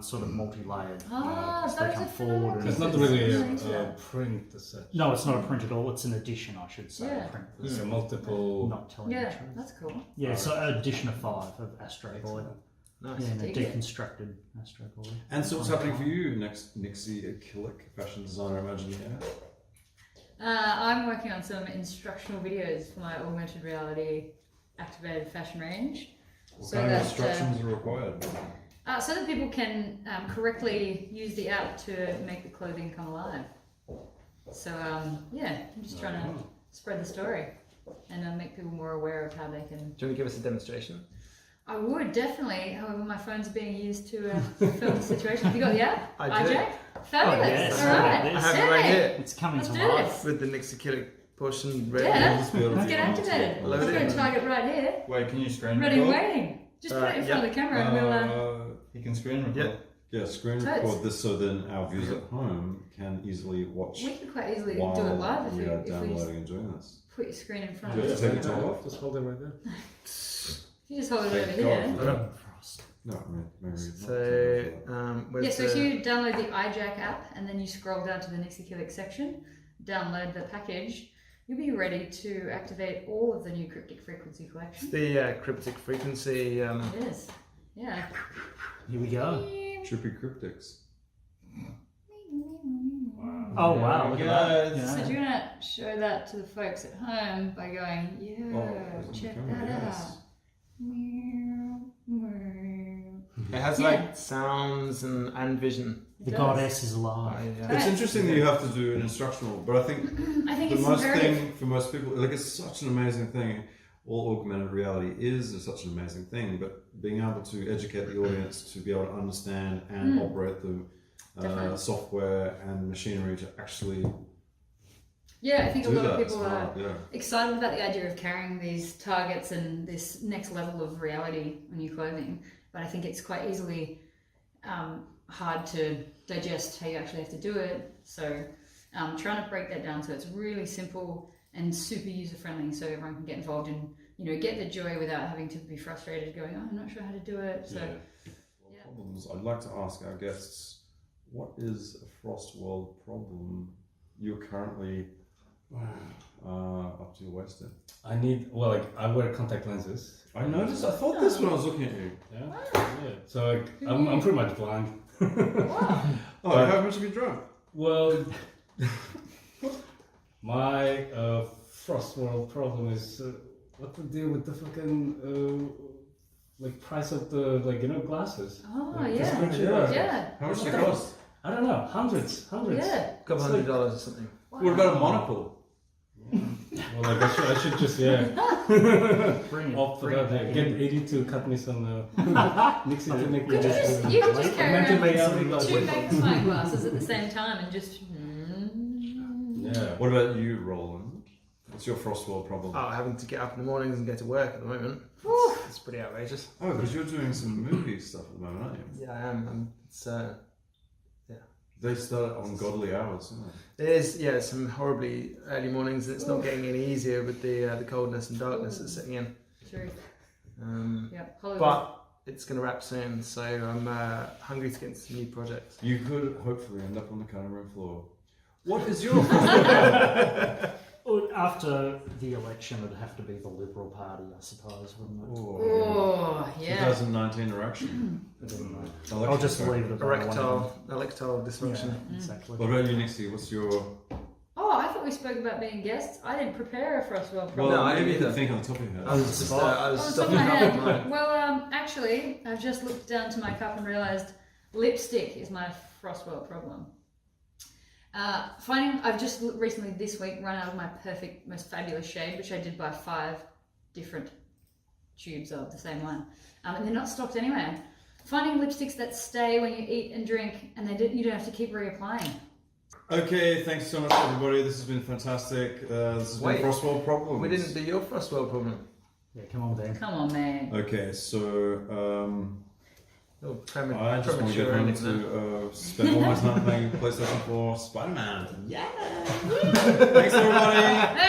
sort of multi-layered. Ah, as that they is come a forward. It's And not really Nice. a print as such. no, it's not a print at all. It's an edition, I should say. Yeah. A print. It's a multiple. Not telling the Yeah, truth. that's cool. Yeah, so an edition of 5 of Astro Boy. Excellent. Nice. Yeah, and a Dig it. deconstructed Astro Boy. And so what's happening for you next, NIXI Killick, fashion designer, Imagineer? I'm working on some instructional videos for my augmented reality activated fashion range. What So kind of that, instructions are required? So that people can correctly use the app to make the clothing come alive. So yeah, I'm just trying to spread the story and make people more aware of how they can. Do you want to give us a demonstration? I would definitely. However, my phone's being used to film the situation. Have you got the app? I do. iJack? Fabulous. yes. All right. I have it right here. It's coming Let's to do life. this. With the NIXI KILLICK portion ready. Yeah. Just be able to Let's get do one or two. activated. Load I've it got in. a target right here. Wait, can you screen Ready and record? waiting. Just put it in front of the camera and we'll. You can screen record. Yeah. Yeah, screen Totes. record this so then our viewers at home can easily watch We can quite easily while do it live if we you, are if we downloading and doing this. put your screen in front Yeah, of us. take it off. Just hold it right there. If you just hold it Thank over God here. for that. No, maybe So, where's Yeah, so if the- you download the iJack app and then you scroll down to the NIXI KILLICK section, download the package, you'll be ready to activate all of the new cryptic frequency collection. the cryptic frequency. Yes. Yeah. Here we go. Trippy Cryptics. Oh wow, look at that. Yes. So do you want to show that to the folks at home by going, yeah, Oh, check camera, that yes. out. Meow, meow. It has Yeah. like sounds and vision. The It goddess is alive. It's interesting that you have to do an instructional, but I think I think the it's most very thing for most people, like it's such an amazing thing. All augmented reality is such an amazing thing, but being able to educate the audience to be able to understand and operate the Definitely. software and machinery to actually Yeah, I think a do lot of that. people It's are hard, yeah. excited about the idea of carrying these targets and this next level of reality on your clothing, but I think it's quite easily hard to digest how you actually have to do it. So trying to break that down so it's really simple and super user friendly, so everyone can get involved and get the joy without having to be frustrated, going, "Oh, I'm not sure how to do it." So Problems. I'd like to ask our guests, what is a Frost World problem you're currently up to your waist in? I wear contact lenses. I noticed. I thought this when I was looking at you. Yeah. So I'm pretty much blind. wow. Oh, how much have you drunk? Well, my Frost World problem is what to deal with the fucking price of the glasses. Oh Like, yeah. prescription. Yeah. How much What does it the- cost? I don't know, hundreds. Yeah. Couple $100 or something. What about a monocle? Well, I should just Bring it. opt for Bring that. it. Get 80 to cut me some NIXI KILLICK. You could just carry Augmented around reality. two magnifying glasses at the same time and just. Yeah. What about you, Roland? What's your frost world problem? Oh, having to get up in the mornings and go to work at the moment. It's pretty outrageous. Oh, because you're doing some movie stuff at the moment, aren't you? Yeah, I am. It's They start on godly hours, don't they? it is. Yeah, some horribly early mornings. And it's not getting any easier with the coldness and darkness that's setting in. True. Yep. Hollywood. But it's going to wrap soon, so I'm hungry to get into some new projects. You could hopefully end up on the cutting room floor. What is your Well, after the election, it'd have to be the Liberal Party, I suppose, wouldn't it? Oh, yeah. 2019 election. But anyway, Election, I'll just sorry. leave it at Erectile dysfunction. Yeah, exactly. What about you, Nixie? What's your... Oh, I thought we spoke about being guests. I didn't prepare a Frost World problem. No, I didn't maybe you either. can think on the top of your head. I was just I was Oh, stopping top of my up head. mine. Well, actually, I've just looked down to my cup and realised lipstick is my Frost World problem. I've just recently this week run out of my perfect, most fabulous shade, which I did buy 5 different tubes of the same one, and they're not stocked anywhere. Finding lipsticks that stay when you eat and drink, and you don't have to keep reapplying. Okay, thanks so much, everybody. This has been fantastic. This has been Frost World Problems. We didn't do your frost world problem. Yeah, come on, Dan. Come on, man. Okay, so Oh, I just want to get home to spend all my time playing PlayStation 4 Spider-Man. Yeah! Thanks, everybody!